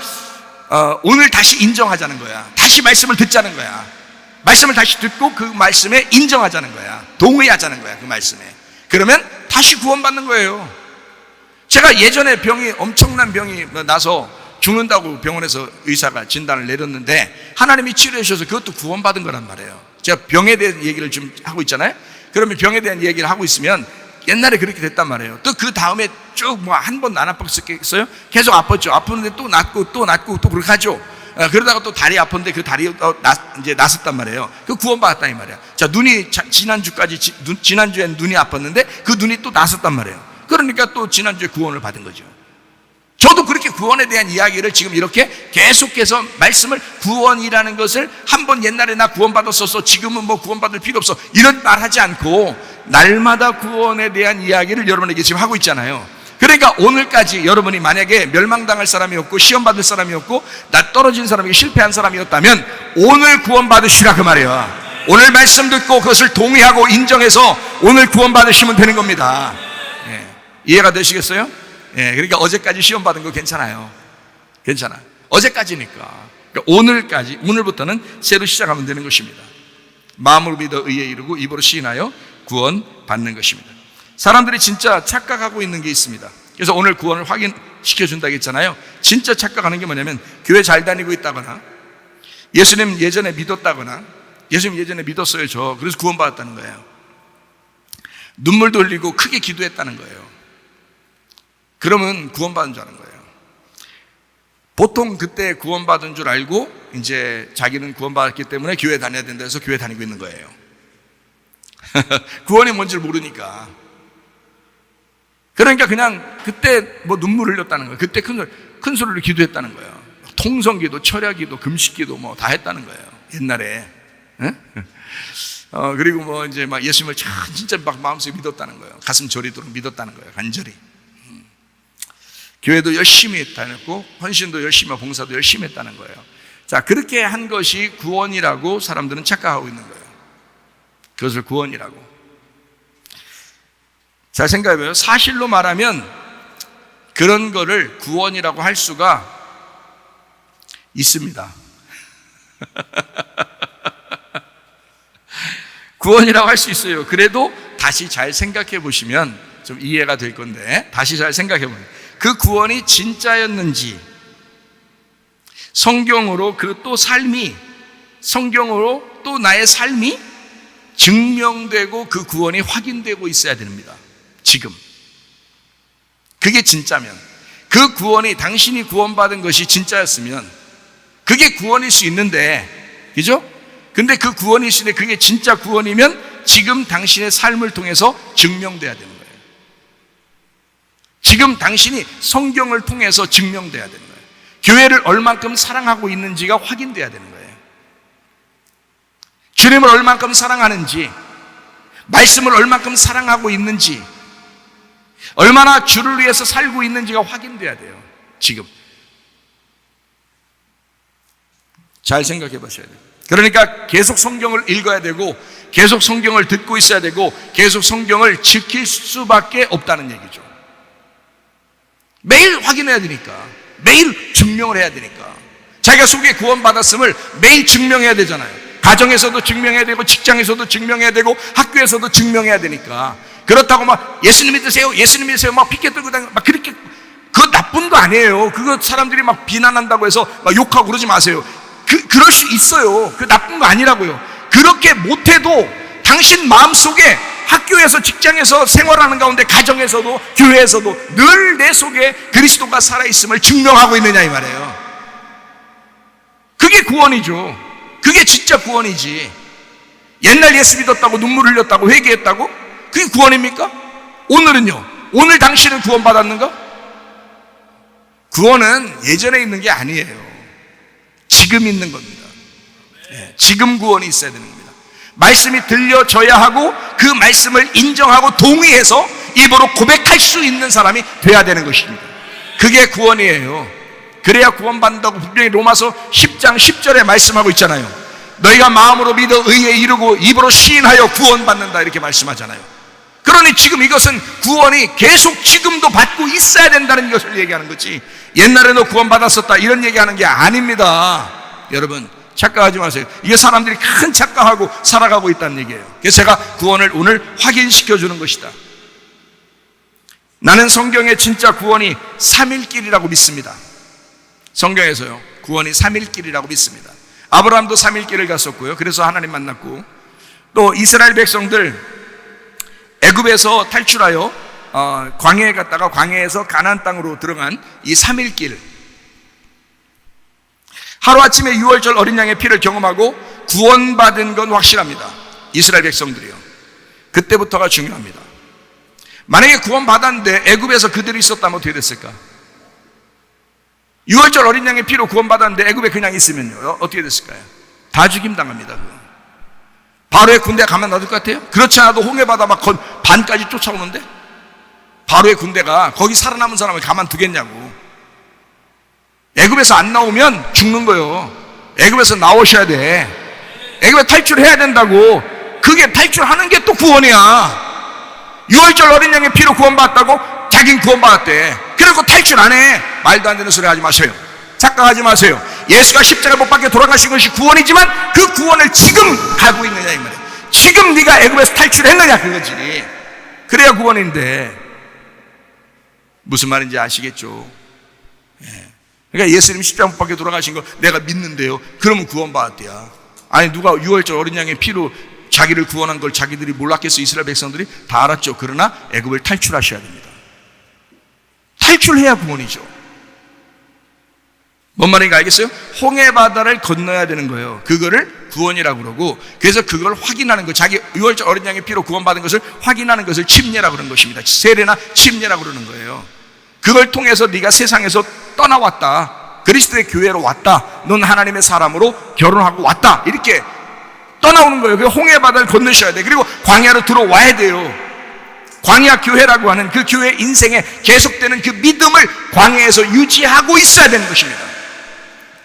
오늘 다시 인정하자는 거야. 다시 말씀을 듣자는 거야. 말씀을 다시 듣고 그 말씀에 인정하자는 거야. 동의하자는 거야. 그 말씀에. 그러면 다시 구원받는 거예요. 제가 예전에 엄청난 병이 나서 죽는다고 병원에서 의사가 진단을 내렸는데 하나님이 치료해 주셔서 그것도 구원받은 거란 말이에요. 제가 병에 대한 얘기를 좀 하고 있잖아요. 그러면 병에 대한 얘기를 하고 있으면 옛날에 그렇게 됐단 말이에요. 또 그 다음에 쭉 한 번도 안 아팠겠어요? 계속 아팠죠. 아팠는데 또 낫고 또 그렇게 하죠. 그러다가 또 다리 아픈데 그 다리 이제 낫았단 말이에요. 그 구원받았다 이 말이야. 자, 눈이 지난주엔 눈이 아팠는데 그 눈이 또 낫았단 말이에요. 그러니까 또 지난주에 구원을 받은 거죠. 저도 그렇게 구원에 대한 이야기를 지금 이렇게 계속해서 말씀을 구원이라는 것을 한번 옛날에 나 구원받았었어 지금은 뭐 구원받을 필요 없어 이런 말 하지 않고 날마다 구원에 대한 이야기를 여러분에게 지금 하고 있잖아요. 그러니까 오늘까지 여러분이 만약에 멸망당할 사람이었고 시험받을 사람이었고 나 떨어진 사람이 실패한 사람이었다면 오늘 구원받으시라 그 말이에요. 오늘 말씀 듣고 그것을 동의하고 인정해서 오늘 구원받으시면 되는 겁니다. 이해가 되시겠어요? 그러니까 어제까지 시험 받은 거 괜찮아요. 괜찮아. 어제까지니까. 그러니까 오늘부터는 새로 시작하면 되는 것입니다. 마음으로 믿어 의에 이르고 입으로 시인하여 구원 받는 것입니다. 사람들이 진짜 착각하고 있는 게 있습니다. 그래서 오늘 구원을 확인시켜준다고 했잖아요. 진짜 착각하는 게 뭐냐면 교회 잘 다니고 있다거나 예수님 예전에 믿었다거나 예수님 예전에 믿었어요 그래서 구원받았다는 거예요. 눈물도 흘리고 크게 기도했다는 거예요. 그러면 구원받은 줄 아는 거예요. 보통 그때 구원받은 줄 알고 이제 자기는 구원받았기 때문에 교회 다녀야 된다 해서 교회 다니고 있는 거예요. 구원이 뭔지를 모르니까. 그러니까 그냥 그때 뭐 눈물 흘렸다는 거예요. 그때 큰 소리로 기도했다는 거예요. 통성기도, 철야기도, 금식기도 뭐 다 했다는 거예요. 옛날에. 그리고 뭐 이제 막 예수님을 진짜 막 마음속에 믿었다는 거예요. 가슴 저리도록 믿었다는 거예요. 간절히. 교회도 열심히 다녔고 헌신도 열심히 하고 봉사도 열심히 했다는 거예요. 자, 그렇게 한 것이 구원이라고 사람들은 착각하고 있는 거예요. 그것을 구원이라고. 잘 생각해봐요. 사실로 말하면 그런 거를 구원이라고 할 수가 있습니다. 구원이라고 할 수 있어요. 그래도 다시 잘 생각해 보시면 좀 이해가 될 건데 다시 잘 생각해 보면 그 구원이 진짜였는지 성경으로 그 또 삶이 성경으로 또 나의 삶이 증명되고 그 구원이 확인되고 있어야 됩니다. 지금 그게 진짜면 그 구원이 당신이 구원받은 것이 진짜였으면 그게 구원일 수 있는데 그죠? 근데 그 구원일 수 있는데 그게 진짜 구원이면 지금 당신의 삶을 통해서 증명돼야 되는 거예요. 지금 당신이 성경을 통해서 증명돼야 되는 거예요. 교회를 얼만큼 사랑하고 있는지가 확인돼야 되는 거예요. 주님을 얼만큼 사랑하는지, 말씀을 얼만큼 사랑하고 있는지, 얼마나 주를 위해서 살고 있는지가 확인돼야 돼요. 지금 잘 생각해 보셔야 돼요. 그러니까 계속 성경을 읽어야 되고, 계속 성경을 듣고 있어야 되고, 계속 성경을 지킬 수밖에 없다는 얘기죠. 매일 확인해야 되니까, 매일 증명을 해야 되니까. 자기가 속에 구원받았음을 매일 증명해야 되잖아요. 가정에서도 증명해야 되고, 직장에서도 증명해야 되고, 학교에서도 증명해야 되니까. 그렇다고 막 예수님 믿으세요, 예수님 믿으세요 막 피켓 들고 다니고 막 그렇게, 그거 나쁜 거 아니에요. 그거 사람들이 막 비난한다고 해서 막 욕하고 그러지 마세요. 그럴 수 있어요. 그 나쁜 거 아니라고요. 그렇게 못해도 당신 마음속에, 학교에서, 직장에서, 생활하는 가운데, 가정에서도, 교회에서도 늘 내 속에 그리스도가 살아있음을 증명하고 있느냐 이 말이에요. 그게 구원이죠. 그게 진짜 구원이지. 옛날 예수 믿었다고 눈물 흘렸다고 회개했다고? 그게 구원입니까? 오늘은요? 오늘 당신은 구원받았는가? 구원은 예전에 있는 게 아니에요. 지금 있는 겁니다. 지금 구원이 있어야 되는 겁니다. 말씀이 들려져야 하고, 그 말씀을 인정하고 동의해서 입으로 고백할 수 있는 사람이 돼야 되는 것입니다. 그게 구원이에요. 그래야 구원받는다고 분명히 로마서 10장 10절에 말씀하고 있잖아요. 너희가 마음으로 믿어 의에 이르고 입으로 시인하여 구원받는다, 이렇게 말씀하잖아요. 그러니 지금 이것은 구원이 계속 지금도 받고 있어야 된다는 것을 얘기하는 거지, 옛날에도 구원받았었다 이런 얘기하는 게 아닙니다. 여러분 착각하지 마세요. 이게 사람들이 큰 착각하고 살아가고 있다는 얘기예요. 그래서 제가 구원을 오늘 확인시켜 주는 것이다. 나는 성경의 진짜 구원이 3일길이라고 믿습니다. 성경에서요, 구원이 3일길이라고 믿습니다. 아브라함도 3일길을 갔었고요. 그래서 하나님 만났고, 또 이스라엘 백성들 애굽에서 탈출하여 광야에 갔다가 광야에서 가나안 땅으로 들어간 이 3일길, 하루아침에 6월절 어린 양의 피를 경험하고 구원받은 건 확실합니다. 이스라엘 백성들이요. 그때부터가 중요합니다. 만약에 구원받았는데 애굽에서 그들이 있었다면 어떻게 됐을까? 6월절 어린 양의 피로 구원받았는데 애굽에 그냥 있으면요, 어떻게 됐을까요? 다 죽임당합니다. 바로의 군대 가만 놔둘 것 같아요? 그렇지 않아도 홍해바다 막 반까지 쫓아오는데 바로의 군대가 거기 살아남은 사람을 가만두겠냐고. 애굽에서 안 나오면 죽는 거예요. 애굽에서 나오셔야 돼. 애굽에 탈출해야 된다고. 그게 탈출하는 게 또 구원이야. 6월절 어린 양의 피로 구원받았다고 자긴 구원받았대. 그리고 탈출 안 해. 말도 안 되는 소리 하지 마세요. 착각하지 마세요. 예수가 십자가 못 박혀 돌아가신 것이 구원이지만 그 구원을 지금 가고 있느냐 이 말이에요. 지금 네가 애굽에서 탈출했느냐 그거지. 그래야 구원인데. 무슨 말인지 아시겠죠? 그러니까 예수님 십자가 못 박혀 돌아가신 거 내가 믿는데요, 그러면 구원받았대야. 아니 누가 6월절 어린 양의 피로 자기를 구원한 걸 자기들이 몰랐겠어? 이스라엘 백성들이 다 알았죠. 그러나 애굽을 탈출하셔야 됩니다. 탈출해야 구원이죠. 뭔 말인가 알겠어요? 홍해바다를 건너야 되는 거예요. 그거를 구원이라고 그러고, 그래서 그걸 확인하는 거, 자기 6월절 어린 양의 피로 구원받은 것을 확인하는 것을 침례라고 그러는 것입니다. 세례나 침례라고 그러는 거예요. 그걸 통해서 네가 세상에서 떠나왔다, 그리스도의 교회로 왔다, 넌 하나님의 사람으로 결혼하고 왔다, 이렇게 떠나오는 거예요. 그 홍해바다를 건너셔야 돼. 그리고 광야로 들어와야 돼요. 광야 교회라고 하는 그 교회 인생에 계속되는 그 믿음을 광야에서 유지하고 있어야 되는 것입니다.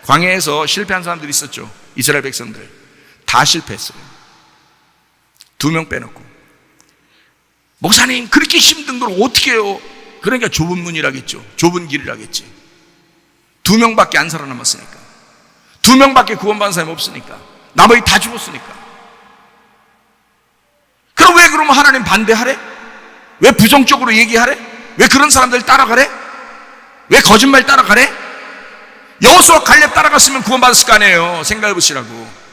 광야에서 실패한 사람들이 있었죠. 이스라엘 백성들 다 실패했어요. 2명 빼놓고. 목사님 그렇게 힘든 걸 어떻게 해요? 그러니까 좁은 문이라겠죠. 좁은 길이라겠지. 2명밖에 안 살아남았으니까. 2명밖에 구원받은 사람이 없으니까. 나머지 다 죽었으니까. 그럼 왜 그러면 하나님 반대하래? 왜 부정적으로 얘기하래? 왜 그런 사람들 따라가래? 왜 거짓말 따라가래? 여호수아 갈렙 따라갔으면 구원받았을 거 아니에요. 생각해 보시라고.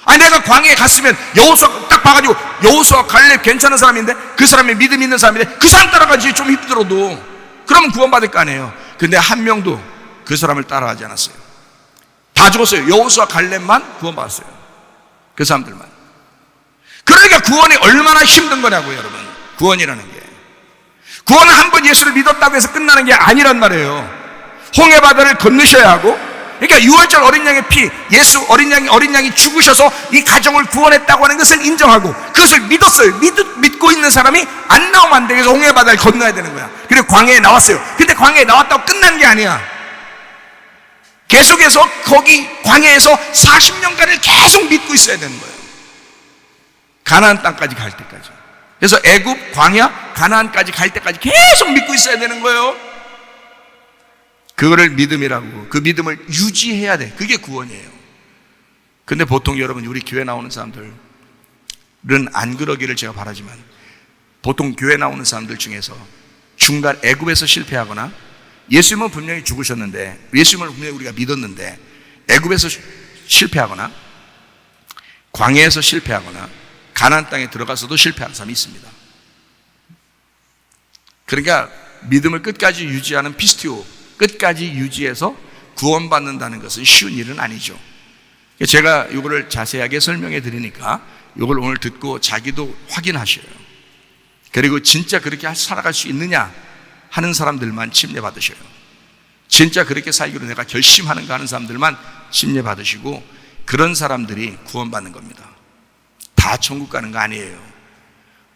아니 내가 광야에 갔으면 여호수아 딱 봐가지고 여호수아 갈렙 괜찮은 사람인데, 그 사람이 믿음 있는 사람인데 그 사람 따라가지, 좀 힘들어도. 그러면 구원받을 거 아니에요. 근데 한 명도 그 사람을 따라하지 않았어요. 다 죽었어요. 여호수아 갈렙만 구원받았어요. 그 사람들만. 그러니까 구원이 얼마나 힘든 거냐고요, 여러분. 구원이라는 게. 구원은 한 번 예수를 믿었다고 해서 끝나는 게 아니란 말이에요. 홍해바다를 건너셔야 하고, 그러니까 6월절 어린 양의 피, 예수 어린 양이 죽으셔서 이 가정을 구원했다고 하는 것을 인정하고 그것을 믿었어요. 믿고 있는 사람이 안 나오면 안 돼. 그래서 홍해 바다를 건너야 되는 거야. 그리고 광야에 나왔어요. 근데 광야에 나왔다고 끝난 게 아니야. 계속해서 거기 광야에서 40년간을 계속 믿고 있어야 되는 거예요. 가나안 땅까지 갈 때까지. 그래서 애굽, 광야, 가나안까지 갈 때까지 계속 믿고 있어야 되는 거예요. 그거를 믿음이라고. 그 믿음을 유지해야 돼. 그게 구원이에요. 근데 보통 여러분, 우리 교회 나오는 사람들은 안 그러기를 제가 바라지만, 보통 교회 나오는 사람들 중에서 중간 애굽에서 실패하거나, 예수님은 분명히 죽으셨는데, 예수님을 분명히 우리가 믿었는데 애굽에서 실패하거나, 광야에서 실패하거나, 가나안 땅에 들어가서도 실패하는 사람이 있습니다. 그러니까 믿음을 끝까지 유지하는 피스티오, 끝까지 유지해서 구원받는다는 것은 쉬운 일은 아니죠. 제가 이거를 자세하게 설명해 드리니까 이걸 오늘 듣고 자기도 확인하셔요. 그리고 진짜 그렇게 살아갈 수 있느냐 하는 사람들만 침례 받으셔요. 진짜 그렇게 살기로 내가 결심하는가 하는 사람들만 침례 받으시고, 그런 사람들이 구원받는 겁니다. 다 천국 가는 거 아니에요.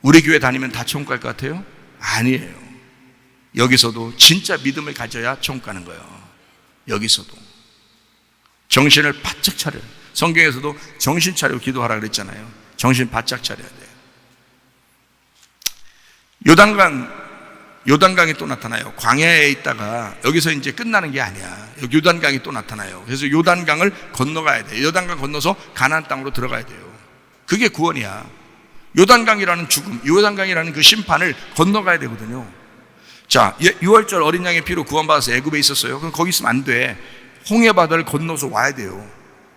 우리 교회 다니면 다 천국 갈 것 같아요? 아니에요. 여기서도 진짜 믿음을 가져야 천국 가는 거예요. 여기서도 정신을 바짝 차려요. 성경에서도 정신 차리고 기도하라 그랬잖아요. 정신 바짝 차려야 돼요. 요단강이 또 나타나요. 광야에 있다가 여기서 이제 끝나는 게 아니야. 여기 요단강이 또 나타나요. 그래서 요단강을 건너가야 돼요. 요단강 건너서 가나안 땅으로 들어가야 돼요. 그게 구원이야. 요단강이라는 죽음, 요단강이라는 그 심판을 건너가야 되거든요. 자, 6월절 어린 양의 피로 구원받아서 애굽에 있었어요. 그럼 거기 있으면 안 돼. 홍해 바다를 건너서 와야 돼요.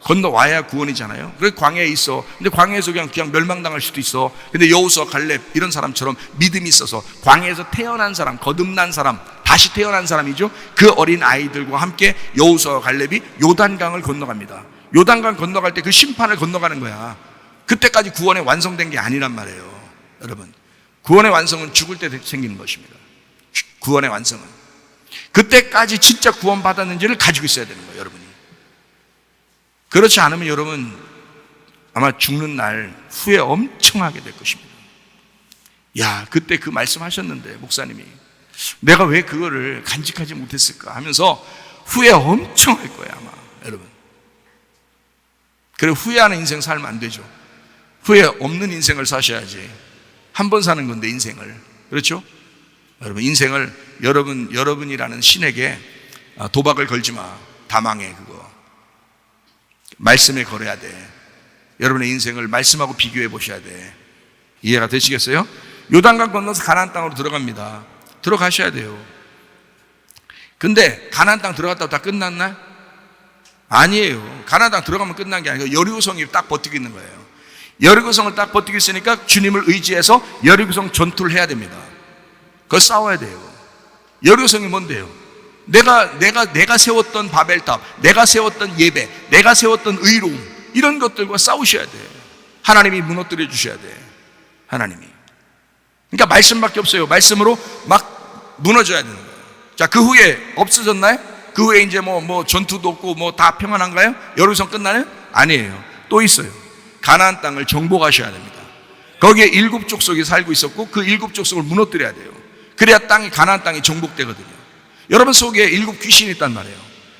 건너와야 구원이잖아요. 그래서 광야에 있어. 근데 광야에서 그냥 멸망당할 수도 있어. 근데 여호수아, 갈렙 이런 사람처럼 믿음이 있어서 광야에서 태어난 사람, 거듭난 사람, 다시 태어난 사람이죠. 그 어린 아이들과 함께 여호수아, 갈렙이 요단강을 건너갑니다. 요단강 건너갈 때 그 심판을 건너가는 거야. 그때까지 구원이 완성된 게 아니란 말이에요. 여러분, 구원의 완성은 죽을 때 생기는 것입니다. 구원의 완성은 그때까지 진짜 구원받았는지를 가지고 있어야 되는 거예요. 여러분이. 그렇지 않으면 여러분 아마 죽는 날 후회 엄청 하게 될 것입니다. 야, 그때 그 말씀하셨는데 목사님이 내가 왜 그거를 간직하지 못했을까 하면서 후회 엄청 할 거예요 아마. 여러분, 그래 후회하는 인생 살면 안 되죠. 후회 없는 인생을 사셔야지. 한 번 사는 건데 인생을. 그렇죠? 여러분, 인생을 여러분이라는 신에게 도박을 걸지 마. 다 망해. 그거 말씀에 걸어야 돼. 여러분의 인생을 말씀하고 비교해 보셔야 돼. 이해가 되시겠어요? 요단강 건너서 가나안 땅으로 들어갑니다. 들어가셔야 돼요. 근데 가나안 땅 들어갔다고 다 끝났나? 아니에요. 가나안 땅 들어가면 끝난 게 아니고 여리고성이 딱 버티고 있는 거예요. 여리고성을 딱 버티고 있으니까 주님을 의지해서 여리고성 전투를 해야 됩니다. 그거 싸워야 돼요. 여리고성이 뭔데요? 내가 세웠던 바벨탑, 내가 세웠던 예배, 내가 세웠던 의로움, 이런 것들과 싸우셔야 돼. 하나님이 무너뜨려 주셔야 돼. 하나님이. 그러니까 말씀밖에 없어요. 말씀으로 막 무너져야 되는 거예요. 자, 그 후에 없어졌나요? 그 후에 이제 뭐 전투도 없고 뭐 다 평안한가요? 여리고성 끝나요? 아니에요. 또 있어요. 가나안 땅을 정복하셔야 됩니다. 거기에 7 족속이 살고 있었고 그 7 족속을 무너뜨려야 돼요. 그래야 가나안 땅이 정복되거든요. 여러분 속에 7 귀신이 있단 말이에요.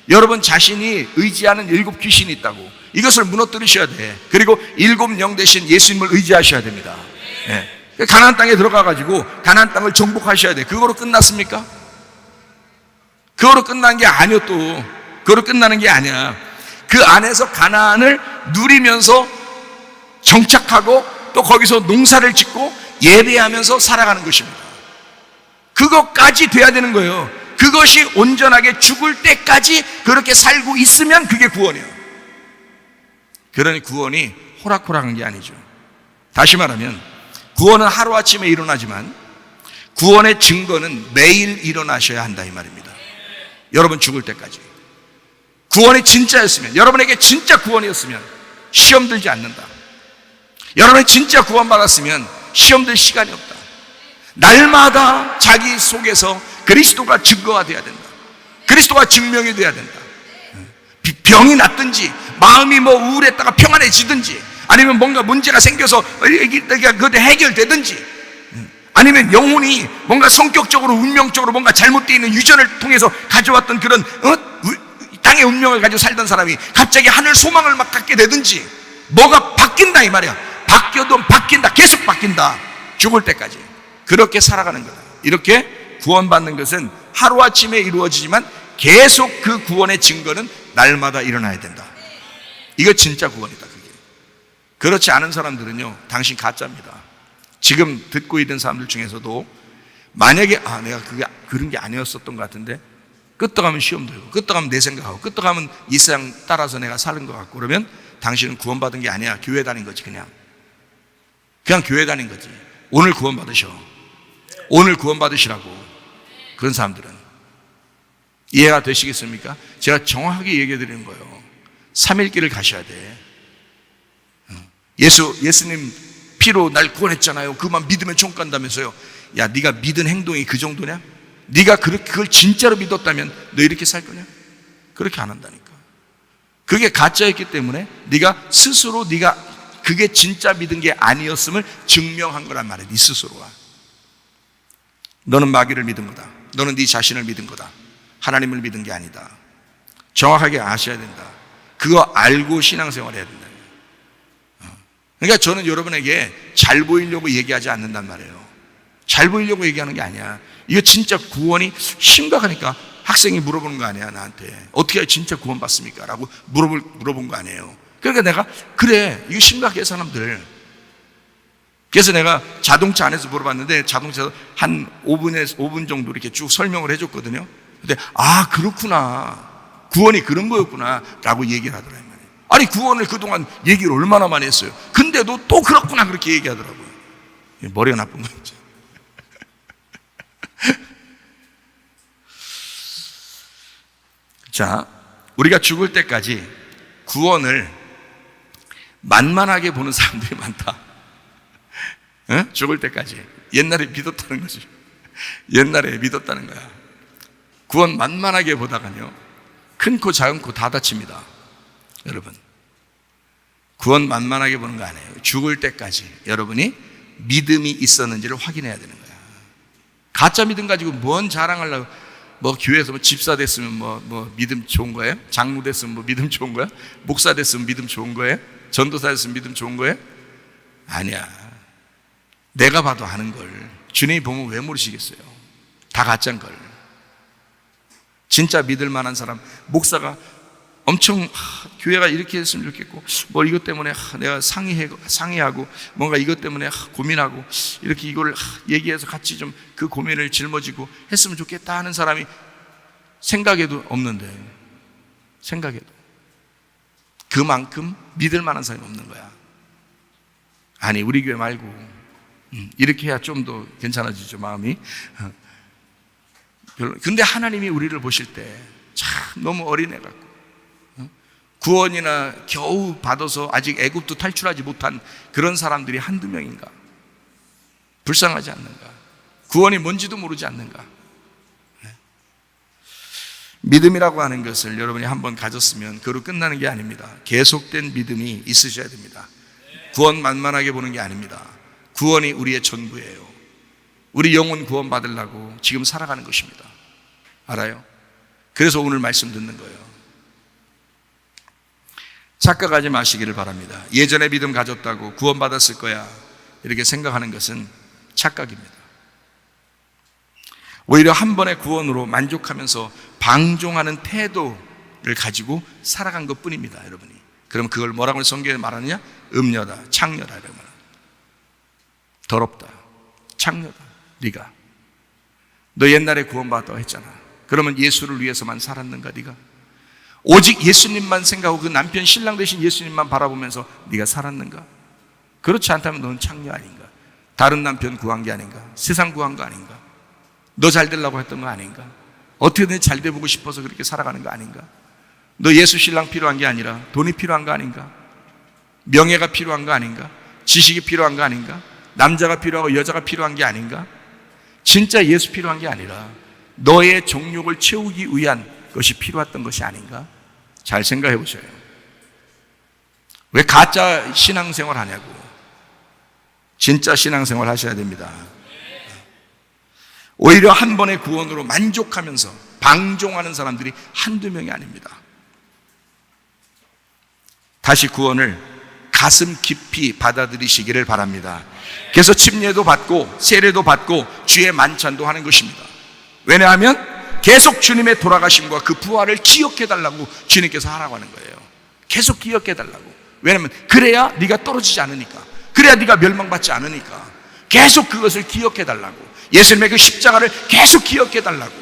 여러분 자신이 의지하는 7 귀신이 있다고. 이것을 무너뜨리셔야 돼. 그리고 7 영 대신 예수님을 의지하셔야 됩니다. 네. 가나안 땅에 들어가가지고 가나안 땅을 정복하셔야 돼. 그거로 끝났습니까? 그거로 끝난 게 아니요. 또 그거로 끝나는 게 아니야. 그 안에서 가나안을 누리면서 정착하고 또 거기서 농사를 짓고 예배하면서 살아가는 것입니다. 그것까지 돼야 되는 거예요. 그것이 온전하게 죽을 때까지 그렇게 살고 있으면 그게 구원이에요. 그러니 구원이 호락호락한 게 아니죠. 다시 말하면 구원은 하루아침에 일어나지만 구원의 증거는 매일 일어나셔야 한다 이 말입니다. 여러분 죽을 때까지. 구원이 진짜였으면, 여러분에게 진짜 구원이었으면 시험 들지 않는다. 여러분이 진짜 구원받았으면 시험 들 시간이 없다. 날마다 자기 속에서 그리스도가 증거가 돼야 된다. 그리스도가 증명이 돼야 된다. 병이 났든지 마음이 뭐 우울했다가 평안해지든지 아니면 뭔가 문제가 생겨서 그것도 해결되든지 아니면 영혼이 뭔가 성격적으로 운명적으로 뭔가 잘못되어 있는 유전을 통해서 가져왔던 그런 땅의 운명을 가지고 살던 사람이 갑자기 하늘 소망을 막 갖게 되든지 뭐가 바뀐다 이 말이야. 바뀌어도 바뀐다. 계속 바뀐다. 죽을 때까지 그렇게 살아가는 거다. 이렇게 구원받는 것은 하루아침에 이루어지지만 계속 그 구원의 증거는 날마다 일어나야 된다. 이거 진짜 구원이다. 그게. 그렇지 않은 사람들은요, 당신 가짜입니다. 지금 듣고 있는 사람들 중에서도 만약에 내가 그게 그런 게 아니었었던 것 같은데 끄떡하면 시험 들고 끄떡하면 내 생각하고 끄떡하면 이 세상 따라서 내가 사는 것 같고 그러면 당신은 구원받은 게 아니야. 교회 다닌 거지. 그냥 교회 다닌 거지. 오늘 구원받으셔. 오늘 구원받으시라고. 그런 사람들은 이해가 되시겠습니까? 제가 정확하게 얘기해 드리는 거예요. 3일길을 가셔야 돼. 예수님 피로 날 구원했잖아요. 그만 믿으면 총 간다면서요. 야, 네가 믿은 행동이 그 정도냐? 네가 그걸 진짜로 믿었다면 너 이렇게 살 거냐? 그렇게 안 한다니까. 그게 가짜였기 때문에 네가 스스로 네가 그게 진짜 믿은 게 아니었음을 증명한 거란 말이야. 네 스스로가. 너는 마귀를 믿은 거다. 너는 네 자신을 믿은 거다. 하나님을 믿은 게 아니다. 정확하게 아셔야 된다. 그거 알고 신앙생활 해야 된다. 그러니까 저는 여러분에게 잘 보이려고 얘기하지 않는단 말이에요. 잘 보이려고 얘기하는 게 아니야. 이거 진짜 구원이 심각하니까 학생이 물어보는 거 아니야. 나한테 어떻게 해야 진짜 구원 받습니까? 라고 물어본 거 아니에요. 그러니까 내가 그래 이거 심각해 사람들. 그래서 내가 자동차 안에서 물어봤는데 자동차에서 한 5분 정도 이렇게 쭉 설명을 해줬거든요. 근데 그렇구나, 구원이 그런 거였구나 라고 얘기를 하더라고요. 아니 구원을 그동안 얘기를 얼마나 많이 했어요. 근데도 또 그렇구나 그렇게 얘기하더라고요. 머리가 나쁜 거죠. 자, 우리가 죽을 때까지 구원을 만만하게 보는 사람들이 많다. 죽을 때까지. 옛날에 믿었다는 거지. 옛날에 믿었다는 거야. 구원 만만하게 보다가요, 큰 코 작은 코 다 다칩니다. 여러분, 구원 만만하게 보는 거 아니에요. 죽을 때까지 여러분이 믿음이 있었는지를 확인해야 되는 거야. 가짜 믿음 가지고 뭔 자랑하려고. 뭐 교회에서 뭐 집사 됐으면 뭐 믿음 좋은 거예요? 장로 됐으면 뭐 믿음 좋은 거야? 목사 됐으면 믿음 좋은 거예요? 전도사 됐으면 믿음 좋은 거예요? 아니야. 내가 봐도 아는 걸 주님이 보면 왜 모르시겠어요? 다 가짜인 걸. 진짜 믿을 만한 사람, 목사가 엄청 교회가 이렇게 했으면 좋겠고 뭐 이것 때문에 내가 상의하고 뭔가 이것 때문에 고민하고 이렇게 이걸 얘기해서 같이 좀 그 고민을 짊어지고 했으면 좋겠다 하는 사람이 생각에도 없는데, 생각에도 그만큼 믿을 만한 사람이 없는 거야. 아니 우리 교회 말고 이렇게 해야 좀 더 괜찮아지죠, 마음이. 근데 하나님이 우리를 보실 때 참 너무 어린애 같고 구원이나 겨우 받아서 아직 애굽도 탈출하지 못한 그런 사람들이 한두 명인가? 불쌍하지 않는가? 구원이 뭔지도 모르지 않는가? 믿음이라고 하는 것을 여러분이 한번 가졌으면 그로 끝나는 게 아닙니다. 계속된 믿음이 있으셔야 됩니다. 구원 만만하게 보는 게 아닙니다. 구원이 우리의 전부예요. 우리 영혼 구원 받으려고 지금 살아가는 것입니다. 알아요? 그래서 오늘 말씀 듣는 거예요. 착각하지 마시기를 바랍니다. 예전에 믿음 가졌다고 구원 받았을 거야 이렇게 생각하는 것은 착각입니다. 오히려 한 번의 구원으로 만족하면서 방종하는 태도를 가지고 살아간 것 뿐입니다, 여러분이. 그럼 그걸 뭐라고 성경에 말하느냐? 음녀다, 창녀다 이런 말. 더럽다, 창녀다. 네가 너 옛날에 구원받았다고 했잖아. 그러면 예수를 위해서만 살았는가? 네가 오직 예수님만 생각하고 그 남편 신랑 되신 예수님만 바라보면서 네가 살았는가? 그렇지 않다면 너는 창녀 아닌가? 다른 남편 구한 게 아닌가? 세상 구한 거 아닌가? 너 잘 되려고 했던 거 아닌가? 어떻게든 잘 돼보고 싶어서 그렇게 살아가는 거 아닌가? 너 예수 신랑 필요한 게 아니라 돈이 필요한 거 아닌가? 명예가 필요한 거 아닌가? 지식이 필요한 거 아닌가? 남자가 필요하고 여자가 필요한 게 아닌가? 진짜 예수 필요한 게 아니라 너의 정욕을 채우기 위한 것이 필요했던 것이 아닌가? 잘 생각해 보셔요. 왜 가짜 신앙생활 하냐고. 진짜 신앙생활 하셔야 됩니다. 오히려 한 번의 구원으로 만족하면서 방종하는 사람들이 한두 명이 아닙니다. 다시 구원을 가슴 깊이 받아들이시기를 바랍니다. 그래서 침례도 받고 세례도 받고 주의 만찬도 하는 것입니다. 왜냐하면 계속 주님의 돌아가심과 그 부활을 기억해달라고 주님께서 하라고 하는 거예요. 계속 기억해달라고. 왜냐하면 그래야 네가 떨어지지 않으니까, 그래야 네가 멸망받지 않으니까 계속 그것을 기억해달라고. 예수님의 그 십자가를 계속 기억해달라고,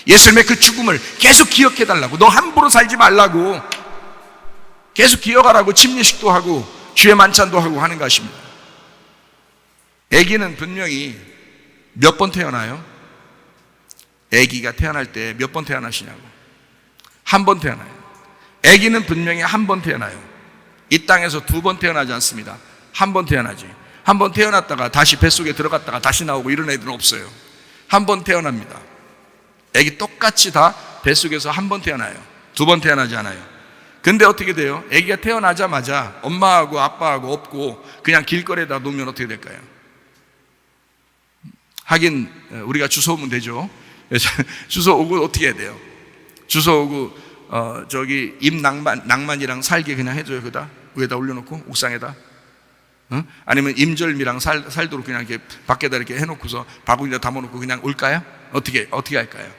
예수님의 그 죽음을 계속 기억해달라고. 너 함부로 살지 말라고 계속 기억하라고 침례식도 하고 주의 만찬도 하고 하는 것입니다. 아기는 분명히 몇 번 태어나요? 아기가 태어날 때 몇 번 태어나시냐고. 한 번 태어나요. 아기는 분명히 한 번 태어나요. 이 땅에서 두 번 태어나지 않습니다. 한 번 태어나지. 한 번 태어났다가 다시 뱃속에 들어갔다가 다시 나오고 이런 애들은 없어요. 한 번 태어납니다. 아기 똑같이 다 뱃속에서 한 번 태어나요. 두 번 태어나지 않아요. 근데 어떻게 돼요? 아기가 태어나자마자 엄마하고 아빠하고 없고 그냥 길거리에다 놓으면 어떻게 될까요? 하긴 우리가 주워 오면 되죠. 주워 오고 어떻게 해야 돼요? 주워 오고 저기 잎 낭만이랑 살게 그냥 해줘요. 그다 위에다 올려놓고 옥상에다. 아니면 임절미랑 살도록 그냥 이렇게 밖에다 이렇게 해놓고서 바구니에다 담아놓고 그냥 올까요? 어떻게 할까요?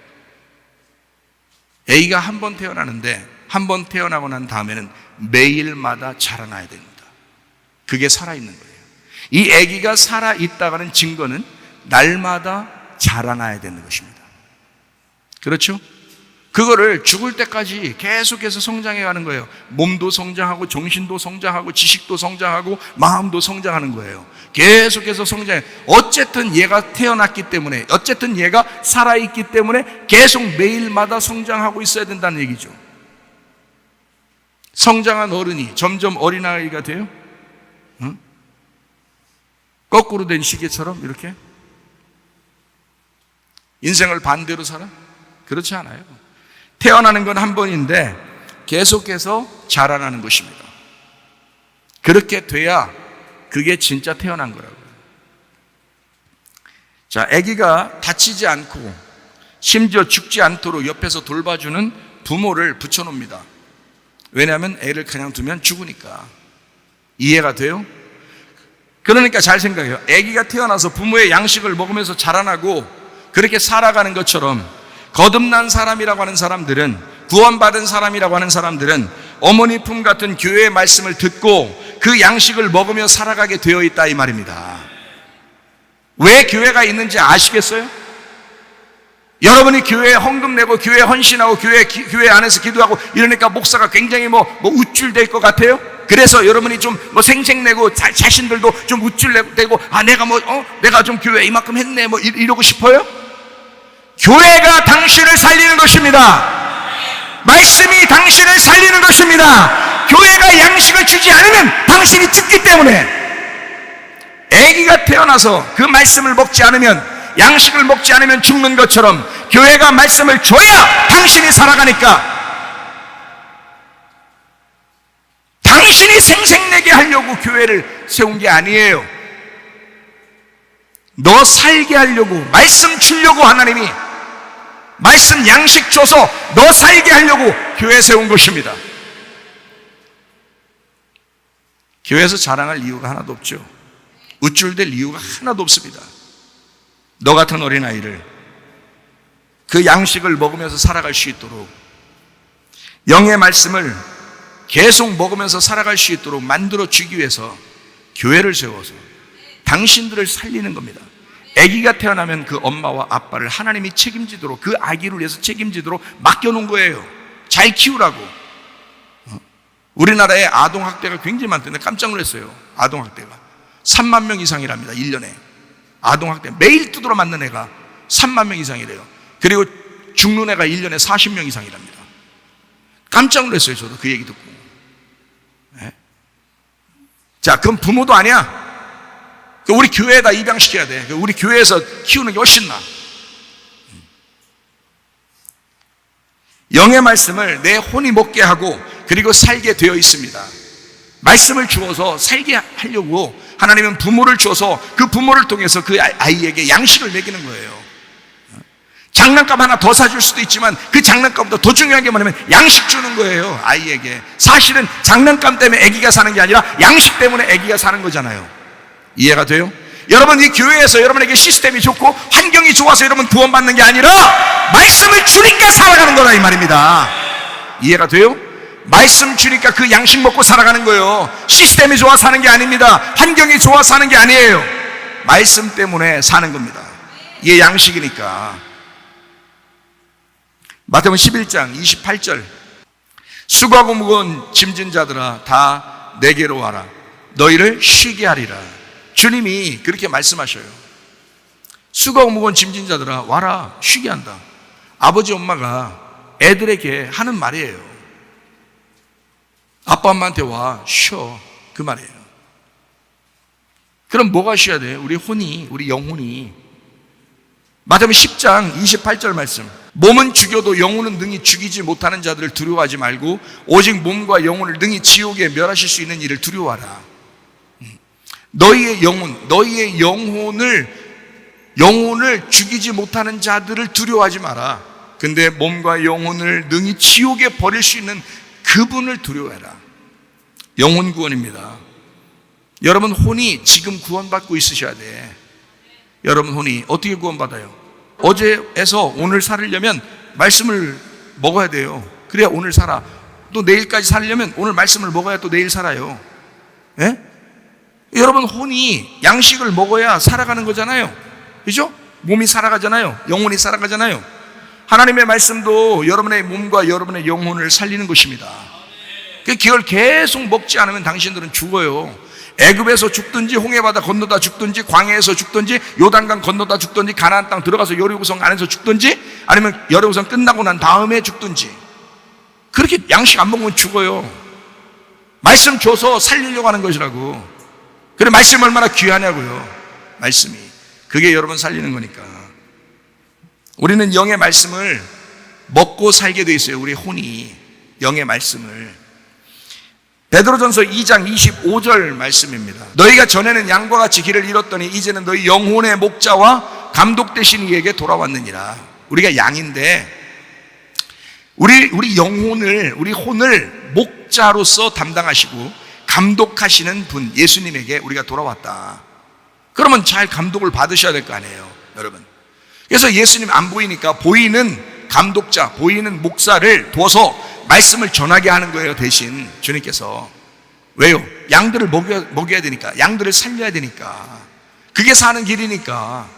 아기가 한 번 태어나는데 한 번 태어나고 난 다음에는 매일마다 자라나야 됩니다. 그게 살아있는 거예요. 이 아기가 살아있다가는 증거는 날마다 자라나야 되는 것입니다. 그렇죠? 그거를 죽을 때까지 계속해서 성장해 가는 거예요. 몸도 성장하고 정신도 성장하고 지식도 성장하고 마음도 성장하는 거예요. 계속해서 성장해. 어쨌든 얘가 태어났기 때문에, 어쨌든 얘가 살아있기 때문에 계속 매일마다 성장하고 있어야 된다는 얘기죠. 성장한 어른이 점점 어린아이가 돼요? 응? 거꾸로 된 시계처럼 이렇게? 인생을 반대로 살아? 그렇지 않아요. 태어나는 건 한 번인데 계속해서 자라나는 것입니다. 그렇게 돼야 그게 진짜 태어난 거라고요. 자, 아기가 다치지 않고 심지어 죽지 않도록 옆에서 돌봐주는 부모를 붙여놓습니다. 왜냐하면 애를 그냥 두면 죽으니까. 이해가 돼요? 그러니까 잘 생각해요. 아기가 태어나서 부모의 양식을 먹으면서 자라나고 그렇게 살아가는 것처럼 거듭난 사람이라고 하는 사람들은, 구원받은 사람이라고 하는 사람들은 어머니 품 같은 교회의 말씀을 듣고 그 양식을 먹으며 살아가게 되어 있다 이 말입니다. 왜 교회가 있는지 아시겠어요? 여러분이 교회에 헌금 내고 교회에 헌신하고 교회 안에서 기도하고 이러니까 목사가 굉장히 뭐 우쭐될 것 같아요? 그래서 여러분이 좀 생색내고 자신들도 좀 우쭐대고 내가 좀 교회에 이만큼 했네 이러고 싶어요? 교회가 당신을 살리는 것입니다. 말씀이 당신을 살리는 것입니다. 교회가 양식을 주지 않으면 당신이 죽기 때문에. 아기가 태어나서 그 말씀을 먹지 않으면, 양식을 먹지 않으면 죽는 것처럼 교회가 말씀을 줘야 당신이 살아가니까. 당신이 생색내게 하려고 교회를 세운 게 아니에요. 너 살게 하려고, 말씀 주려고 하나님이 말씀 양식 줘서 너 살게 하려고 교회 세운 것입니다. 교회에서 자랑할 이유가 하나도 없죠. 우쭐댈 이유가 하나도 없습니다. 너 같은 어린아이를 그 양식을 먹으면서 살아갈 수 있도록, 영의 말씀을 계속 먹으면서 살아갈 수 있도록 만들어주기 위해서 교회를 세워서 당신들을 살리는 겁니다. 아기가 태어나면 그 엄마와 아빠를 하나님이 책임지도록, 그 아기를 위해서 책임지도록 맡겨놓은 거예요. 잘 키우라고. 우리나라에 아동학대가 굉장히 많던데 깜짝 놀랐어요. 아동학대가 3만 명 이상이랍니다. 1년에 아동학대 매일 두드러 맞는 애가 3만 명 이상이래요. 그리고 죽는 애가 1년에 40명 이상이랍니다. 깜짝 놀랐어요. 저도 그 얘기 듣고. 네? 자, 그럼 부모도 아니야. 우리 교회에다 입양시켜야 돼. 우리 교회에서 키우는 게 훨씬 나아. 영의 말씀을 내 혼이 먹게 하고 그리고 살게 되어 있습니다. 말씀을 주어서 살게 하려고 하나님은 부모를 주어서 그 부모를 통해서 그 아이에게 양식을 먹이는 거예요. 장난감 하나 더 사줄 수도 있지만 그 장난감보다 더 중요한 게 뭐냐면 양식 주는 거예요. 아이에게. 사실은 장난감 때문에 아기가 사는 게 아니라 양식 때문에 아기가 사는 거잖아요. 이해가 돼요? 여러분, 이 교회에서 여러분에게 시스템이 좋고 환경이 좋아서 여러분 구원받는 게 아니라 말씀을 주니까 살아가는 거라 이 말입니다. 이해가 돼요? 말씀 주니까 그 양식 먹고 살아가는 거예요. 시스템이 좋아 사는 게 아닙니다. 환경이 좋아 사는 게 아니에요. 말씀 때문에 사는 겁니다. 이게 양식이니까. 마태복음 11장 28절, 수고하고 무거운 짐진 자들아 다 내게로 와라. 너희를 쉬게 하리라. 주님이 그렇게 말씀하셔요. 수고하고 무거운 짐진 자들아 와라. 쉬게 한다. 아버지 엄마가 애들에게 하는 말이에요. 아빠 엄마한테 와 쉬어, 그 말이에요. 그럼 뭐가 쉬어야 돼요? 우리 혼이, 우리 영혼이. 마태복음 10장 28절 말씀, 몸은 죽여도 영혼은 능히 죽이지 못하는 자들을 두려워하지 말고 오직 몸과 영혼을 능히 지옥에 멸하실 수 있는 일을 두려워하라. 너희의 영혼, 너희의 영혼을 죽이지 못하는 자들을 두려워하지 마라. 근데 몸과 영혼을 능히 지옥에 버릴 수 있는 그분을 두려워해라. 영혼 구원입니다. 여러분 혼이 지금 구원받고 있으셔야 돼. 여러분 혼이 어떻게 구원받아요? 어제에서 오늘 살으려면 말씀을 먹어야 돼요. 그래야 오늘 살아. 또 내일까지 살려면 오늘 말씀을 먹어야 또 내일 살아요. 예? 여러분 혼이 양식을 먹어야 살아가는 거잖아요. 그죠? 몸이 살아가잖아요. 영혼이 살아가잖아요. 하나님의 말씀도 여러분의 몸과 여러분의 영혼을 살리는 것입니다. 그걸 계속 먹지 않으면 당신들은 죽어요. 애굽에서 죽든지 홍해바다 건너다 죽든지 광야에서 죽든지 요단강 건너다 죽든지 가나안 땅 들어가서 여리고성 안에서 죽든지 아니면 여리고성 끝나고 난 다음에 죽든지 그렇게 양식 안 먹으면 죽어요. 말씀 줘서 살리려고 하는 것이라고. 그래 말씀이 얼마나 귀하냐고요. 말씀이. 그게 여러분 살리는 거니까. 우리는 영의 말씀을 먹고 살게 돼 있어요. 우리 혼이 영의 말씀을. 베드로전서 2장 25절 말씀입니다. 너희가 전에는 양과 같이 길을 잃었더니 이제는 너희 영혼의 목자와 감독 되신 이에게 돌아왔느니라. 우리가 양인데 우리 영혼을, 우리 혼을 목자로서 담당하시고 감독하시는 분 예수님에게 우리가 돌아왔다. 그러면 잘 감독을 받으셔야 될 거 아니에요, 여러분. 그래서 예수님 안 보이니까 보이는 감독자, 보이는 목사를 둬서 말씀을 전하게 하는 거예요. 대신 주님께서. 왜요? 양들을 먹여야 되니까. 양들을 살려야 되니까. 그게 사는 길이니까.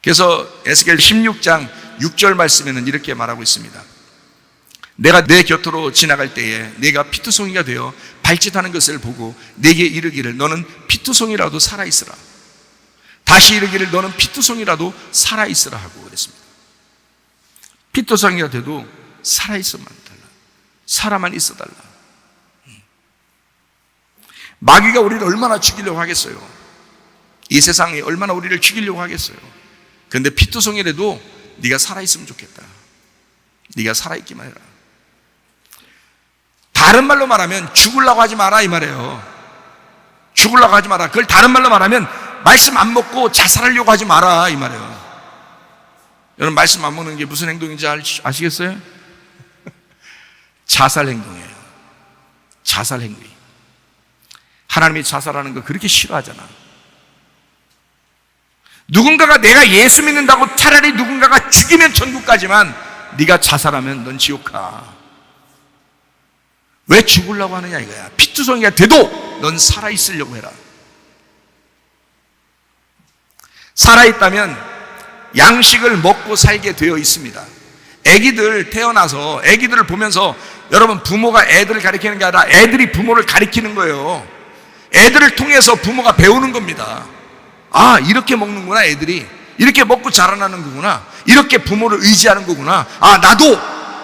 그래서 에스겔 16장 6절 말씀에는 이렇게 말하고 있습니다. 내가 내 곁으로 지나갈 때에 내가 피투성이가 되어 발짓하는 것을 보고 내게 이르기를 너는 피투성이라도 살아있으라. 다시 이르기를 너는 피투성이라도 살아있으라 하고 그랬습니다. 피투성이가 돼도 살아있어만 달라. 살아만 있어 달라. 마귀가 우리를 얼마나 죽이려고 하겠어요. 이 세상이 얼마나 우리를 죽이려고 하겠어요. 그런데 피투성이라도 네가 살아있으면 좋겠다. 네가 살아있기만 해라. 다른 말로 말하면 죽으려고 하지 마라 이 말이에요. 죽으려고 하지 마라. 그걸 다른 말로 말하면 말씀 안 먹고 자살하려고 하지 마라 이 말이에요. 여러분 말씀 안 먹는 게 무슨 행동인지 아시겠어요? 자살 행동이에요. 자살 행위. 하나님이 자살하는 거 그렇게 싫어하잖아. 누군가가 내가 예수 믿는다고 차라리 누군가가 죽이면 천국 가지만 네가 자살하면 넌 지옥 가. 왜 죽으려고 하느냐 이거야. 피투성이가 돼도 넌 살아있으려고 해라. 살아있다면 양식을 먹고 살게 되어 있습니다. 애기들 태어나서 애기들을 보면서 여러분 부모가 애들을 가리키는 게 아니라 애들이 부모를 가리키는 거예요. 애들을 통해서 부모가 배우는 겁니다. 아 이렇게 먹는구나 애들이. 이렇게 먹고 자라나는 거구나. 이렇게 부모를 의지하는 거구나. 아 나도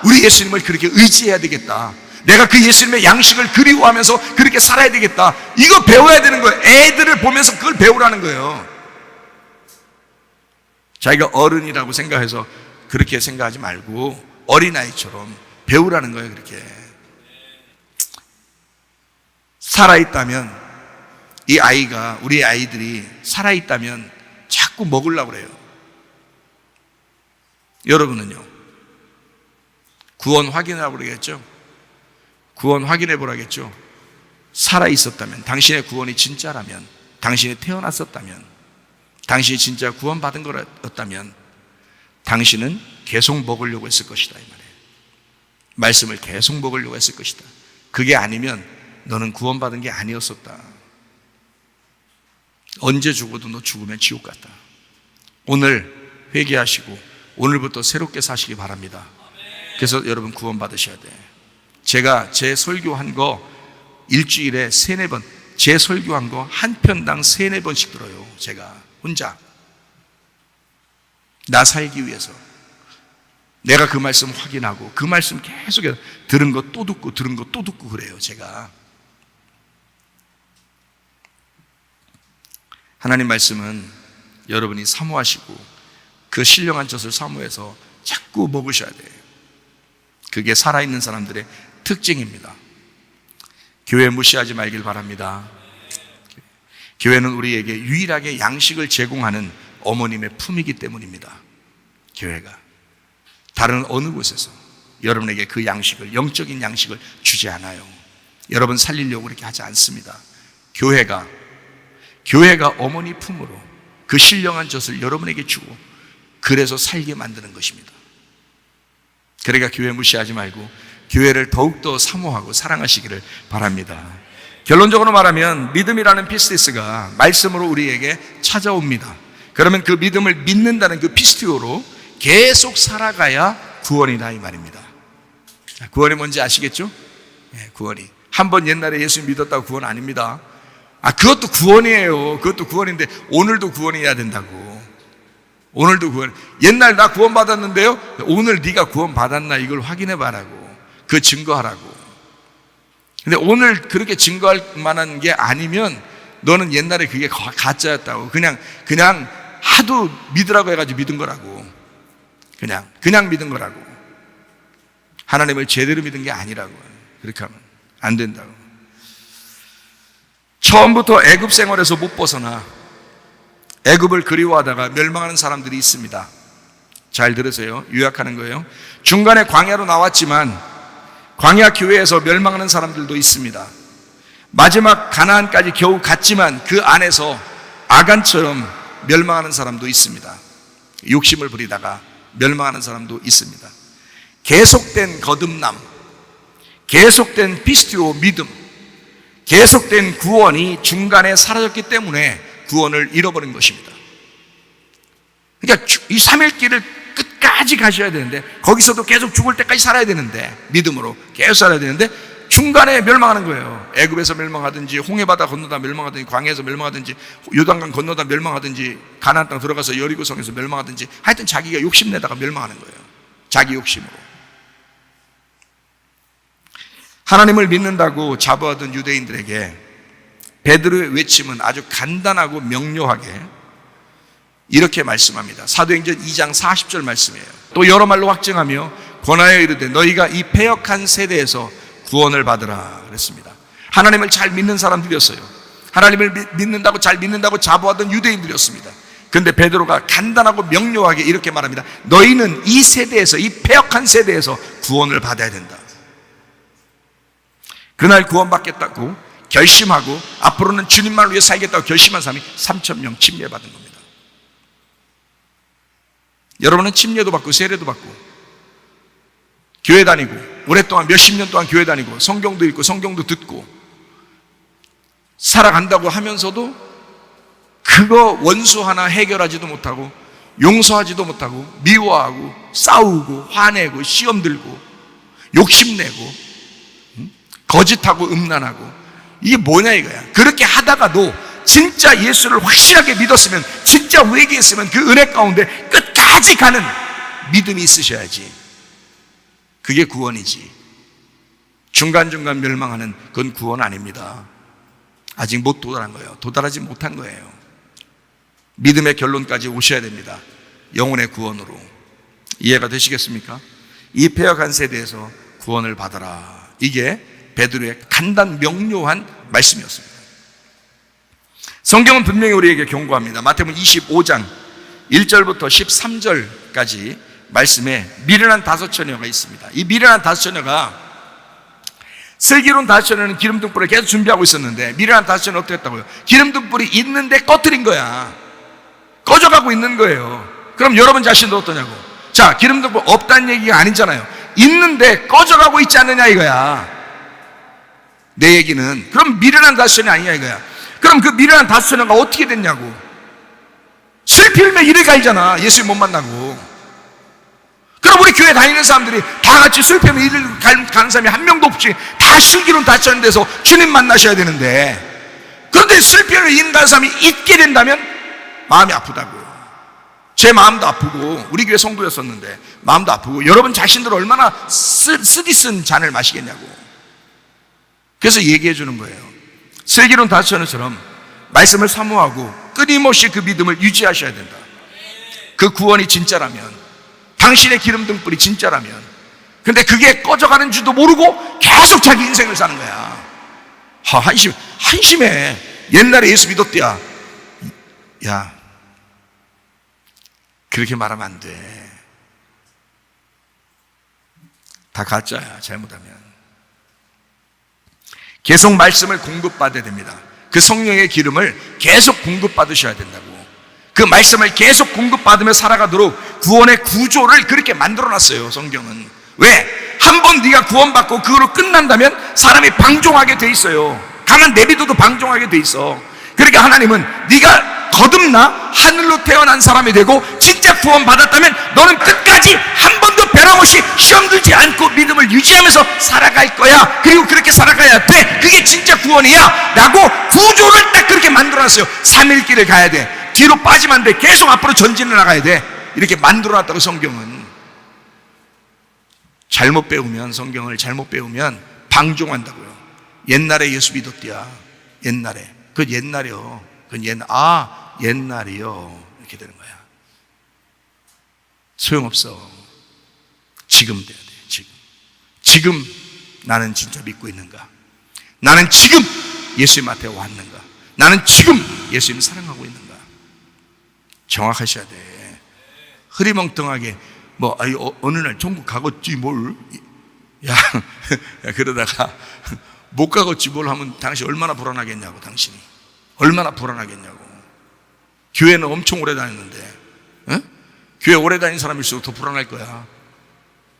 우리 예수님을 그렇게 의지해야 되겠다. 내가 그 예수님의 양식을 그리워하면서 그렇게 살아야 되겠다. 이거 배워야 되는 거예요. 애들을 보면서 그걸 배우라는 거예요. 자기가 어른이라고 생각해서 그렇게 생각하지 말고 어린아이처럼 배우라는 거예요. 그렇게 살아있다면, 이 아이가, 우리 아이들이 살아있다면 자꾸 먹으려고 그래요. 여러분은요? 구원 확인하라고 그러겠죠? 구원 확인해 보라겠죠? 살아있었다면, 당신의 구원이 진짜라면, 당신이 태어났었다면, 당신이 진짜 구원받은 거였다면 당신은 계속 먹으려고 했을 것이다, 이 말이에요. 말씀을 계속 먹으려고 했을 것이다. 그게 아니면 너는 구원받은 게 아니었었다. 언제 죽어도 너 죽으면 지옥 같다. 오늘 회개하시고 오늘부터 새롭게 사시기 바랍니다. 그래서 여러분 구원받으셔야 돼. 제가 제 설교한 거 일주일에 3-4번, 제 설교한 거 한 편당 3-4번씩 들어요. 제가 혼자 나 살기 위해서 내가 그 말씀 확인하고 그 말씀 계속 들은 거 또 듣고 들은 거 또 듣고 그래요. 제가 하나님 말씀은 여러분이 사모하시고 그 신령한 젖을 사모해서 자꾸 먹으셔야 돼요. 그게 살아있는 사람들의 특징입니다. 교회 무시하지 말길 바랍니다. 교회는 우리에게 유일하게 양식을 제공하는 어머님의 품이기 때문입니다. 교회가 다른 어느 곳에서 여러분에게 그 양식을, 영적인 양식을 주지 않아요. 여러분 살리려고 그렇게 하지 않습니다. 교회가 어머니 품으로 그 신령한 젖을 여러분에게 주고 그래서 살게 만드는 것입니다. 그러니까 교회 무시하지 말고 교회를 더욱더 사모하고 사랑하시기를 바랍니다. 결론적으로 말하면 믿음이라는 피스티스가 말씀으로 우리에게 찾아옵니다. 그러면 그 믿음을 믿는다는 그 피스티오로 계속 살아가야 구원이다, 이 말입니다. 구원이 뭔지 아시겠죠? 네, 구원이 한번 옛날에 예수 믿었다고 구원 아닙니다. 그것도 구원이에요. 그것도 구원인데 오늘도 구원해야 된다고. 오늘도 구원. 옛날 나 구원 받았는데요, 오늘 네가 구원 받았나 이걸 확인해 봐라고. 그 증거하라고. 근데 오늘 그렇게 증거할 만한 게 아니면 너는 옛날에 그게 가짜였다고. 그냥 하도 믿으라고 해가지고 믿은 거라고. 그냥 믿은 거라고. 하나님을 제대로 믿은 게 아니라고. 그렇게 하면 안 된다고. 처음부터 애굽 생활에서 못 벗어나 애굽을 그리워하다가 멸망하는 사람들이 있습니다. 잘 들으세요. 요약하는 거예요. 중간에 광야로 나왔지만 광야 교회에서 멸망하는 사람들도 있습니다. 마지막 가나안까지 겨우 갔지만 그 안에서 아간처럼 멸망하는 사람도 있습니다. 욕심을 부리다가 멸망하는 사람도 있습니다. 계속된 거듭남, 계속된 피스티오 믿음, 계속된 구원이 중간에 사라졌기 때문에 구원을 잃어버린 것입니다. 그러니까 이 3일 길을 끝까지 가셔야 되는데, 거기서도 계속 죽을 때까지 살아야 되는데, 믿음으로 계속 살아야 되는데 중간에 멸망하는 거예요. 애굽에서 멸망하든지 홍해바다 건너다 멸망하든지 광야에서 멸망하든지 요단강 건너다 멸망하든지 가나안 땅 들어가서 여리고성에서 멸망하든지 하여튼 자기가 욕심내다가 멸망하는 거예요. 자기 욕심으로. 하나님을 믿는다고 자부하던 유대인들에게 베드로의 외침은 아주 간단하고 명료하게 이렇게 말씀합니다. 사도행전 2장 40절 말씀이에요. 또 여러 말로 확증하며 권하여 이르되 너희가 이 패역한 세대에서 구원을 받으라 그랬습니다. 하나님을 잘 믿는 사람들이었어요. 하나님을 믿는다고 잘 믿는다고 자부하던 유대인들이었습니다. 그런데 베드로가 간단하고 명료하게 이렇게 말합니다. 너희는 이 세대에서, 이 패역한 세대에서 구원을 받아야 된다. 그날 구원받겠다고 결심하고 앞으로는 주님만을 위해 살겠다고 결심한 사람이 3,000명 침례받은 겁니다. 여러분은 침례도 받고 세례도 받고 교회 다니고 오랫동안 몇십 년 동안 교회 다니고 성경도 읽고 성경도 듣고 살아간다고 하면서도 그거 원수 하나 해결하지도 못하고 용서하지도 못하고 미워하고 싸우고 화내고 시험 들고 욕심내고 거짓하고 음란하고 이게 뭐냐 이거야. 그렇게 하다가도 진짜 예수를 확실하게 믿었으면, 진짜 회개했으면 그 은혜 가운데 끝까지 가는 믿음이 있으셔야지. 그게 구원이지. 중간중간 멸망하는 그건 구원 아닙니다. 아직 못 도달한 거예요. 도달하지 못한 거예요. 믿음의 결론까지 오셔야 됩니다. 영혼의 구원으로. 이해가 되시겠습니까? 이 패역한 세대에서 구원을 받아라. 이게 베드로의 간단 명료한 말씀이었습니다. 성경은 분명히 우리에게 경고합니다. 마태복음 25장 1절부터 13절까지 말씀에 미련한 5처녀가 있습니다. 이 미련한 5처녀가 슬기로운 5처녀는 기름등불을 계속 준비하고 있었는데, 미련한 5처녀는 어떻게 했다고요? 기름등불이 있는데 꺼뜨린 거야. 꺼져가고 있는 거예요. 그럼 여러분 자신도 어떠냐고. 자, 기름등불 없다는 얘기가 아니잖아요. 있는데 꺼져가고 있지 않느냐 이거야. 내 얘기는. 그럼 미련한 5처녀 아니냐 이거야. 그럼 그 미련한 5처녀가 어떻게 됐냐고. 슬피면 이를 갈잖아. 예수님 못 만나고. 그럼 우리 교회 다니는 사람들이 다 같이 슬피면 이를 가는 사람이 한 명도 없지. 다 슬기로운 5처녀 돼서 주님 만나셔야 되는데, 그런데 슬피를 잃는 사람이 있게 된다면 마음이 아프다고요. 제 마음도 아프고, 우리 교회 성도였었는데 마음도 아프고, 여러분 자신들 얼마나 쓰디쓴 잔을 마시겠냐고. 그래서 얘기해 주는 거예요. 슬기로운 5처녀처럼 말씀을 사모하고 끊임없이 그 믿음을 유지하셔야 된다. 그 구원이 진짜라면, 당신의 기름등불이 진짜라면. 근데 그게 꺼져가는 줄도 모르고 계속 자기 인생을 사는 거야. 한심해. 옛날에 예수 믿었대야. 야, 그렇게 말하면 안 돼. 다 가짜야, 잘못하면. 계속 말씀을 공급받아야 됩니다. 그 성령의 기름을 계속 공급받으셔야 된다고. 그 말씀을 계속 공급받으며 살아가도록 구원의 구조를 그렇게 만들어놨어요, 성경은. 왜? 한번 네가 구원받고 그거로 끝난다면 사람이 방종하게 돼 있어요. 가만 내비둬도 방종하게 돼 있어. 그러니까 하나님은 네가 거듭나 하늘로 태어난 사람이 되고 진짜 구원받았다면 너는 끝까지 한 번도 변함없이 시험 들지 않고 믿음을 유지하면서 살아갈 거야. 그리고 그렇게 살아가야 돼. 그게 진짜 구원이야 라고 구조를 딱 그렇게 만들어놨어요. 3일 길을 가야 돼. 뒤로 빠지면 안 돼. 계속 앞으로 전진을 나가야 돼. 이렇게 만들어놨다고. 성경은 잘못 배우면, 성경을 잘못 배우면 방종한다고요. 옛날에 예수 믿었대야. 옛날에. 그건 옛날이요. 그건 옛날이요. 이렇게 되는 거야. 소용없어. 지금 돼야 돼. 지금 나는 진짜 믿고 있는가? 나는 지금 예수님 앞에 왔는가? 나는 지금 예수님 사랑하고 있는가? 정확하셔야 돼. 흐리멍텅하게 어느 날 천국 가겠지 뭘. 야, 그러다가 못 가겠지 뭘 하면 당신 얼마나 불안하겠냐고. 당신이 얼마나 불안하겠냐고. 교회는 엄청 오래 다녔는데, 교회 오래 다닌 사람일수록 더 불안할 거야,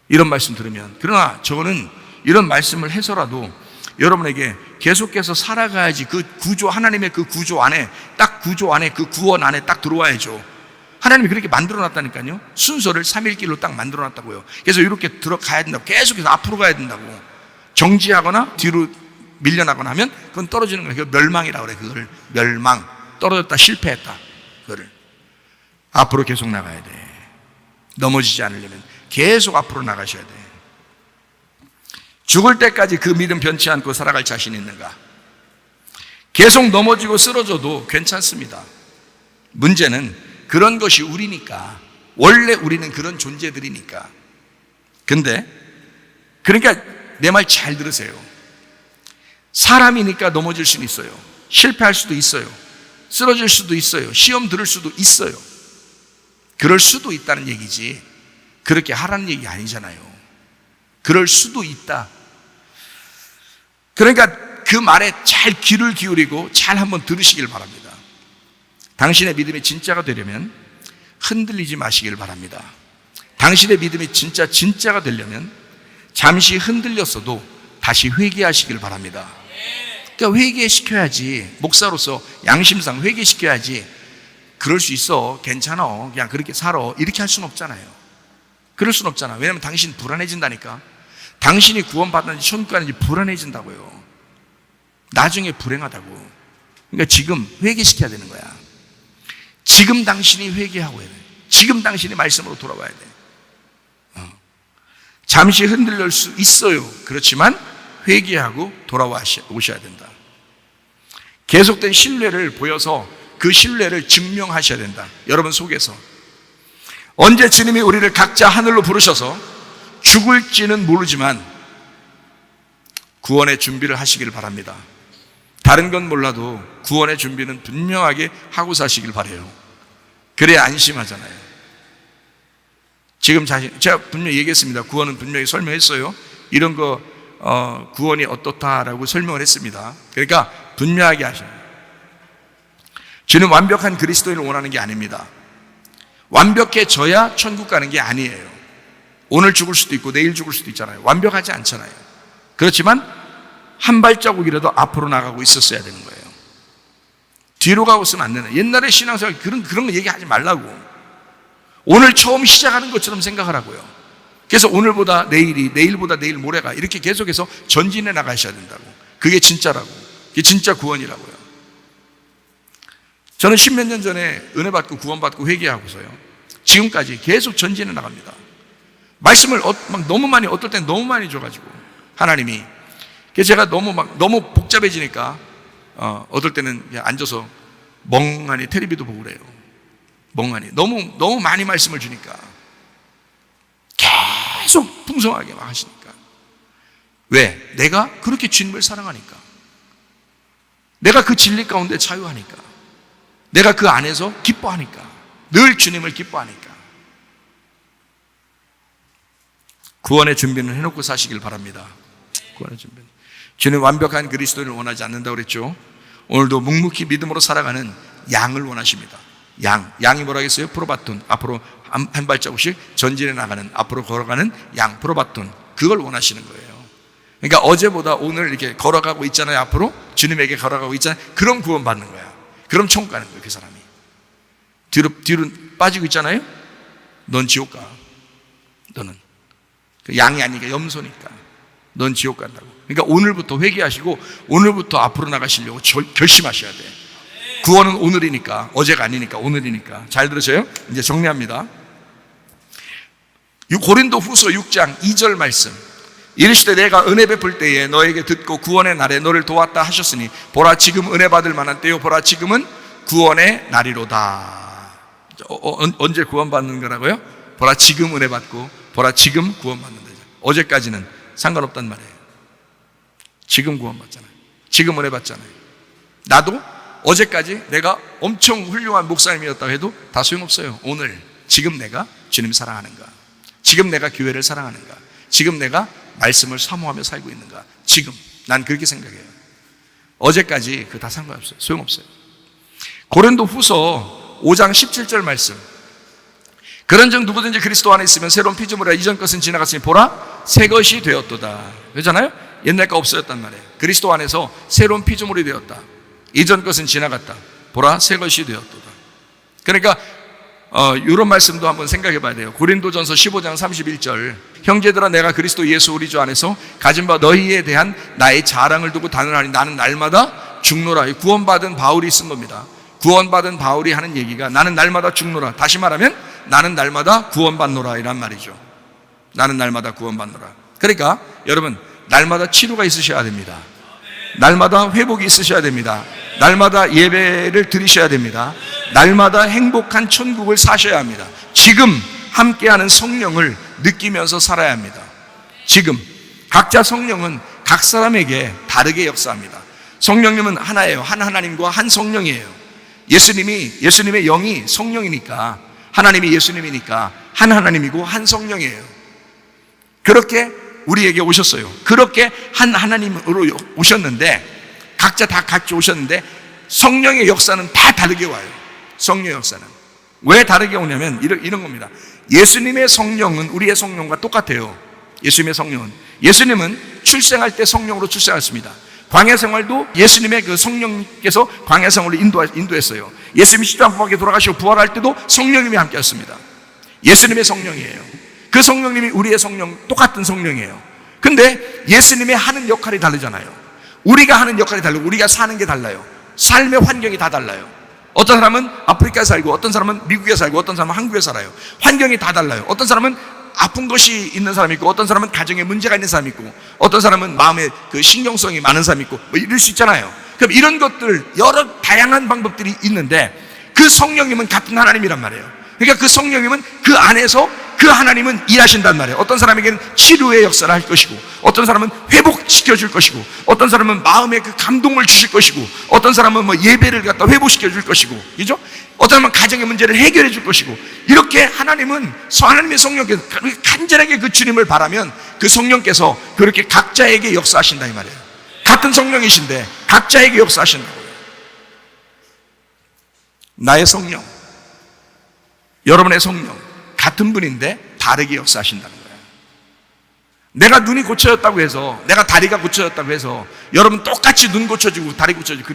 이런 말씀 들으면. 그러나 저는 이런 말씀을 해서라도 여러분에게 계속해서 살아가야지. 그 구조, 하나님의 그 구조 안에, 딱 구조 안에, 그 구원 안에 딱 들어와야죠. 하나님이 그렇게 만들어 놨다니까요. 순서를 3일길로 딱 만들어 놨다고요. 그래서 이렇게 들어가야 된다고. 계속해서 앞으로 가야 된다고. 정지하거나 뒤로 밀려나거나 하면 그건 떨어지는 거예요. 그걸 멸망이라고 그래. 그걸 멸망. 떨어졌다, 실패했다. 그거를 앞으로 계속 나가야 돼. 넘어지지 않으려면 계속 앞으로 나가셔야 돼. 죽을 때까지 그 믿음 변치 않고 살아갈 자신 있는가? 계속 넘어지고 쓰러져도 괜찮습니다. 문제는 그런 것이 우리니까. 원래 우리는 그런 존재들이니까. 근데 그러니까 내 말 잘 들으세요. 사람이니까 넘어질 수는 있어요. 실패할 수도 있어요. 쓰러질 수도 있어요. 시험 들을 수도 있어요. 그럴 수도 있다는 얘기지, 그렇게 하라는 얘기 아니잖아요. 그럴 수도 있다. 그러니까 그 말에 잘 귀를 기울이고 잘 한번 들으시길 바랍니다. 당신의 믿음이 진짜가 되려면 흔들리지 마시길 바랍니다. 당신의 믿음이 진짜가 되려면 잠시 흔들렸어도 다시 회개하시길 바랍니다. 그러니까 회개시켜야지. 목사로서 양심상 회개시켜야지. 그럴 수 있어, 괜찮아, 그냥 그렇게 살아, 이렇게 할 수는 없잖아요. 그럴 수는 없잖아. 왜냐하면 당신 불안해진다니까. 당신이 구원받았는지 천국 가는지 불안해진다고요. 나중에 불행하다고. 그러니까 지금 회개시켜야 되는 거야. 지금 당신이 회개하고 해야 돼. 지금 당신이 말씀으로 돌아와야 돼. 잠시 흔들릴 수 있어요. 그렇지만 회개하고 돌아오셔야 된다. 계속된 신뢰를 보여서 그 신뢰를 증명하셔야 된다. 여러분 속에서. 언제 주님이 우리를 각자 하늘로 부르셔서 죽을지는 모르지만 구원의 준비를 하시기를 바랍니다. 다른 건 몰라도 구원의 준비는 분명하게 하고 사시길 바라요. 그래야 안심하잖아요. 지금 제가 분명히 얘기했습니다. 구원은 분명히 설명했어요. 이런 거 구원이 어떻다라고 설명을 했습니다. 그러니까 분명하게 하셔요. 주는 완벽한 그리스도인을 원하는 게 아닙니다. 완벽해져야 천국 가는 게 아니에요. 오늘 죽을 수도 있고 내일 죽을 수도 있잖아요. 완벽하지 않잖아요. 그렇지만 한 발자국이라도 앞으로 나가고 있었어야 되는 거예요. 뒤로 가고 있으면 안 되는. 옛날에 신앙생활 그런 거 얘기하지 말라고. 오늘 처음 시작하는 것처럼 생각하라고요. 그래서 오늘보다 내일이, 내일보다 내일 모레가 이렇게 계속해서 전진해 나가셔야 된다고. 그게 진짜라고. 그게 진짜 구원이라고요. 저는 10몇 년 전에 은혜 받고 구원받고 회개하고서요, 지금까지 계속 전진해 나갑니다. 말씀을 막 너무 많이, 어떨 땐 너무 많이 줘가지고 하나님이. 그래서 제가 너무 복잡해지니까 어떨 때는 그냥 앉아서 멍하니 텔레비도 보고 그래요. 멍하니 너무 많이 말씀을 주니까 계속 풍성하게 막 하시니까. 왜? 내가 그렇게 주님을 사랑하니까, 내가 그 진리 가운데 자유하니까, 내가 그 안에서 기뻐하니까, 늘 주님을 기뻐하니까. 구원의 준비는 해놓고 사시길 바랍니다. 구원의 준비는. 주는 완벽한 그리스도인을 원하지 않는다고 그랬죠. 오늘도 묵묵히 믿음으로 살아가는 양을 원하십니다. 양이 뭐라겠어요? 프로바톤. 앞으로 한 발자국씩 전진해 나가는, 앞으로 걸어가는 양, 프로바톤. 그걸 원하시는 거예요. 그러니까 어제보다 오늘 이렇게 걸어가고 있잖아요. 앞으로 주님에게 걸어가고 있잖아요. 그럼 구원 받는 거야. 그럼 천국 가는 거예요. 그 사람이 뒤로 빠지고 있잖아요. 넌 지옥 가. 너는 양이 아니니까, 염소니까 넌 지옥 간다고. 그러니까 오늘부터 회개하시고 오늘부터 앞으로 나가시려고 결심하셔야 돼. 구원은 오늘이니까, 어제가 아니니까 오늘이니까. 잘 들으세요. 이제 정리합니다. 고린도 후서 6장 2절 말씀. 이르시되 내가 은혜 베풀 때에 너에게 듣고 구원의 날에 너를 도왔다 하셨으니 보라 지금 은혜 받을 만한 때요 보라 지금은 구원의 날이로다. 언제 구원받는 거라고요? 보라 지금 은혜 받고 보라 지금 구원받는 거죠. 어제까지는 상관없단 말이에요. 지금 구원받잖아요. 지금 은혜 받잖아요. 나도 어제까지 내가 엄청 훌륭한 목사님이었다고 해도 다 소용없어요. 오늘 지금 내가 주님 사랑하는가, 지금 내가 교회를 사랑하는가, 지금 내가 말씀을 사모하며 살고 있는가. 지금 난 그렇게 생각해요. 어제까지 그거 다 상관없어요. 소용없어요. 고린도 후서 5장 17절 말씀. 그런즉 누구든지 그리스도 안에 있으면 새로운 피조물이라 이전 것은 지나갔으니 보라 새 것이 되었도다. 그렇잖아요. 옛날 거 없어졌단 말이에요. 그리스도 안에서 새로운 피조물이 되었다. 이전 것은 지나갔다. 보라 새 것이 되었도다. 그러니까 이런 말씀도 한번 생각해 봐야 돼요. 고린도전서 15장 31절. 형제들아 내가 그리스도 예수 우리 주 안에서 가진 바 너희에 대한 나의 자랑을 두고 단언하니 나는 날마다 죽노라. 구원받은 바울이 쓴 겁니다. 구원받은 바울이 하는 얘기가 나는 날마다 죽노라. 다시 말하면 나는 날마다 구원받노라 이란 말이죠. 나는 날마다 구원받노라. 그러니까 여러분 날마다 치료가 있으셔야 됩니다. 날마다 회복이 있으셔야 됩니다. 날마다 예배를 드리셔야 됩니다. 날마다 행복한 천국을 사셔야 합니다. 지금 함께하는 성령을 느끼면서 살아야 합니다. 지금 각자 성령은 각 사람에게 다르게 역사합니다. 성령님은 하나예요. 한 하나님과 한 성령이에요. 예수님의 영이 성령이니까, 하나님이 예수님이니까 한 하나님이고 한 성령이에요. 그렇게 우리에게 오셨어요. 그렇게 한 하나님으로 오셨는데, 각자 다 같이 오셨는데 성령의 역사는 다 다르게 와요. 성령의 역사는 왜 다르게 오냐면 이런 겁니다. 예수님의 성령은 우리의 성령과 똑같아요. 예수님은 출생할 때 성령으로 출생했습니다. 광야 생활도 예수님의 그 성령께서 광야 생활을 인도했어요. 예수님이 십자가에 돌아가시고 부활할 때도 성령님이 함께했습니다. 예수님의 성령이에요. 그 성령님이 우리의 성령, 똑같은 성령이에요. 근데 예수님의 하는 역할이 다르잖아요. 우리가 하는 역할이 달라요. 우리가 사는 게 달라요. 삶의 환경이 다 달라요. 어떤 사람은 아프리카에 살고, 어떤 사람은 미국에 살고, 어떤 사람은 한국에 살아요. 환경이 다 달라요. 어떤 사람은 아픈 것이 있는 사람이 있고, 어떤 사람은 가정에 문제가 있는 사람이 있고, 어떤 사람은 마음에 그 신경성이 많은 사람이 있고, 뭐 이럴 수 있잖아요. 그럼 이런 것들 여러 다양한 방법들이 있는데 그 성령님은 같은 하나님이란 말이에요. 그러니까 그 성령님은 그 안에서 그 하나님은 일하신단 말이에요. 어떤 사람에게는 치료의 역사를 할 것이고, 어떤 사람은 회복시켜 줄 것이고, 어떤 사람은 마음의 그 감동을 주실 것이고, 어떤 사람은 뭐 예배를 갖다 회복시켜 줄 것이고, 그죠? 어떤 사람은 가정의 문제를 해결해 줄 것이고, 이렇게 하나님은 하나님의 성령께서 간절하게 그 주님을 바라면 그 성령께서 그렇게 각자에게 역사하신다 이 말이에요. 같은 성령이신데 각자에게 역사하신다고요. 나의 성령, 여러분의 성령 같은 분인데 다르게 역사하신다는 거예요. 내가 눈이 고쳐졌다고 해서, 내가 다리가 고쳐졌다고 해서 여러분 똑같이 눈 고쳐지고 다리 고쳐지고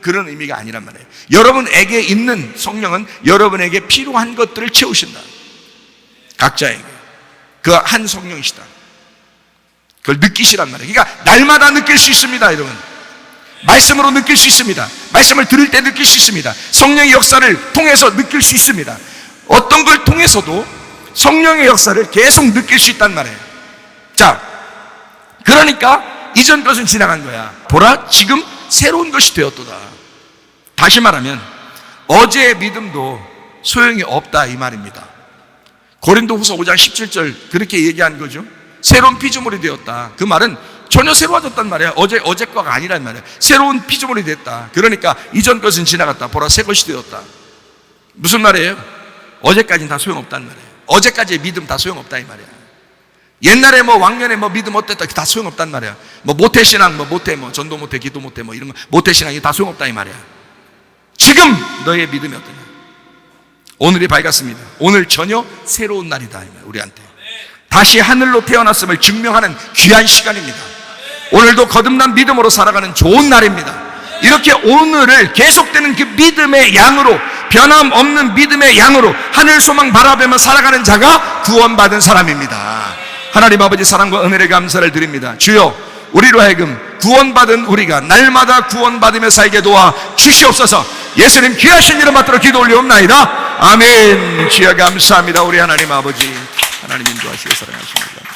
그런 의미가 아니란 말이에요. 여러분에게 있는 성령은 여러분에게 필요한 것들을 채우신다. 각자에게 그 한 성령이시다. 그걸 느끼시란 말이에요. 그러니까 날마다 느낄 수 있습니다, 여러분. 말씀으로 느낄 수 있습니다. 말씀을 들을 때 느낄 수 있습니다. 성령의 역사를 통해서 느낄 수 있습니다. 어떤 걸 통해서도 성령의 역사를 계속 느낄 수 있단 말이에요. 자, 그러니까 이전 것은 지나간 거야. 보라, 지금 새로운 것이 되었도다. 다시 말하면 어제의 믿음도 소용이 없다 이 말입니다. 고린도후서 5장 17절 그렇게 얘기한 거죠. 새로운 피조물이 되었다. 그 말은 전혀 새로워졌단 말이야. 어제 거가 아니란 말이야. 새로운 피조물이 됐다. 그러니까 이전 것은 지나갔다. 보라, 새 것이 되었다. 무슨 말이에요? 어제까지는 다 소용없단 말이에요. 어제까지의 믿음 다 소용없다 이 말이야. 옛날에 뭐 왕년에 뭐 믿음 어땠다 다 소용없단 말이야. 뭐 모태신앙 뭐 못해 뭐 전도 못해 기도 못해 뭐 이런 거 모태신앙이 다 소용없다 이 말이야. 지금 너의 믿음이 어떠냐? 오늘이 밝았습니다. 오늘 전혀 새로운 날이다 이 말이야. 우리한테 다시 하늘로 태어났음을 증명하는 귀한 시간입니다. 오늘도 거듭난 믿음으로 살아가는 좋은 날입니다. 이렇게 오늘을 계속되는 그 믿음의 양으로, 변함없는 믿음의 양으로 하늘 소망 바라보며 살아가는 자가 구원받은 사람입니다. 하나님 아버지 사랑과 은혜를 감사를 드립니다. 주여, 우리로 하여금 구원받은 우리가 날마다 구원받으며 살게 도와 주시옵소서. 예수님 귀하신 이름 받들어 기도 올리옵나이다. 아멘. 주여 감사합니다. 우리 하나님 아버지, 하나님 인도하시고 사랑하십니다.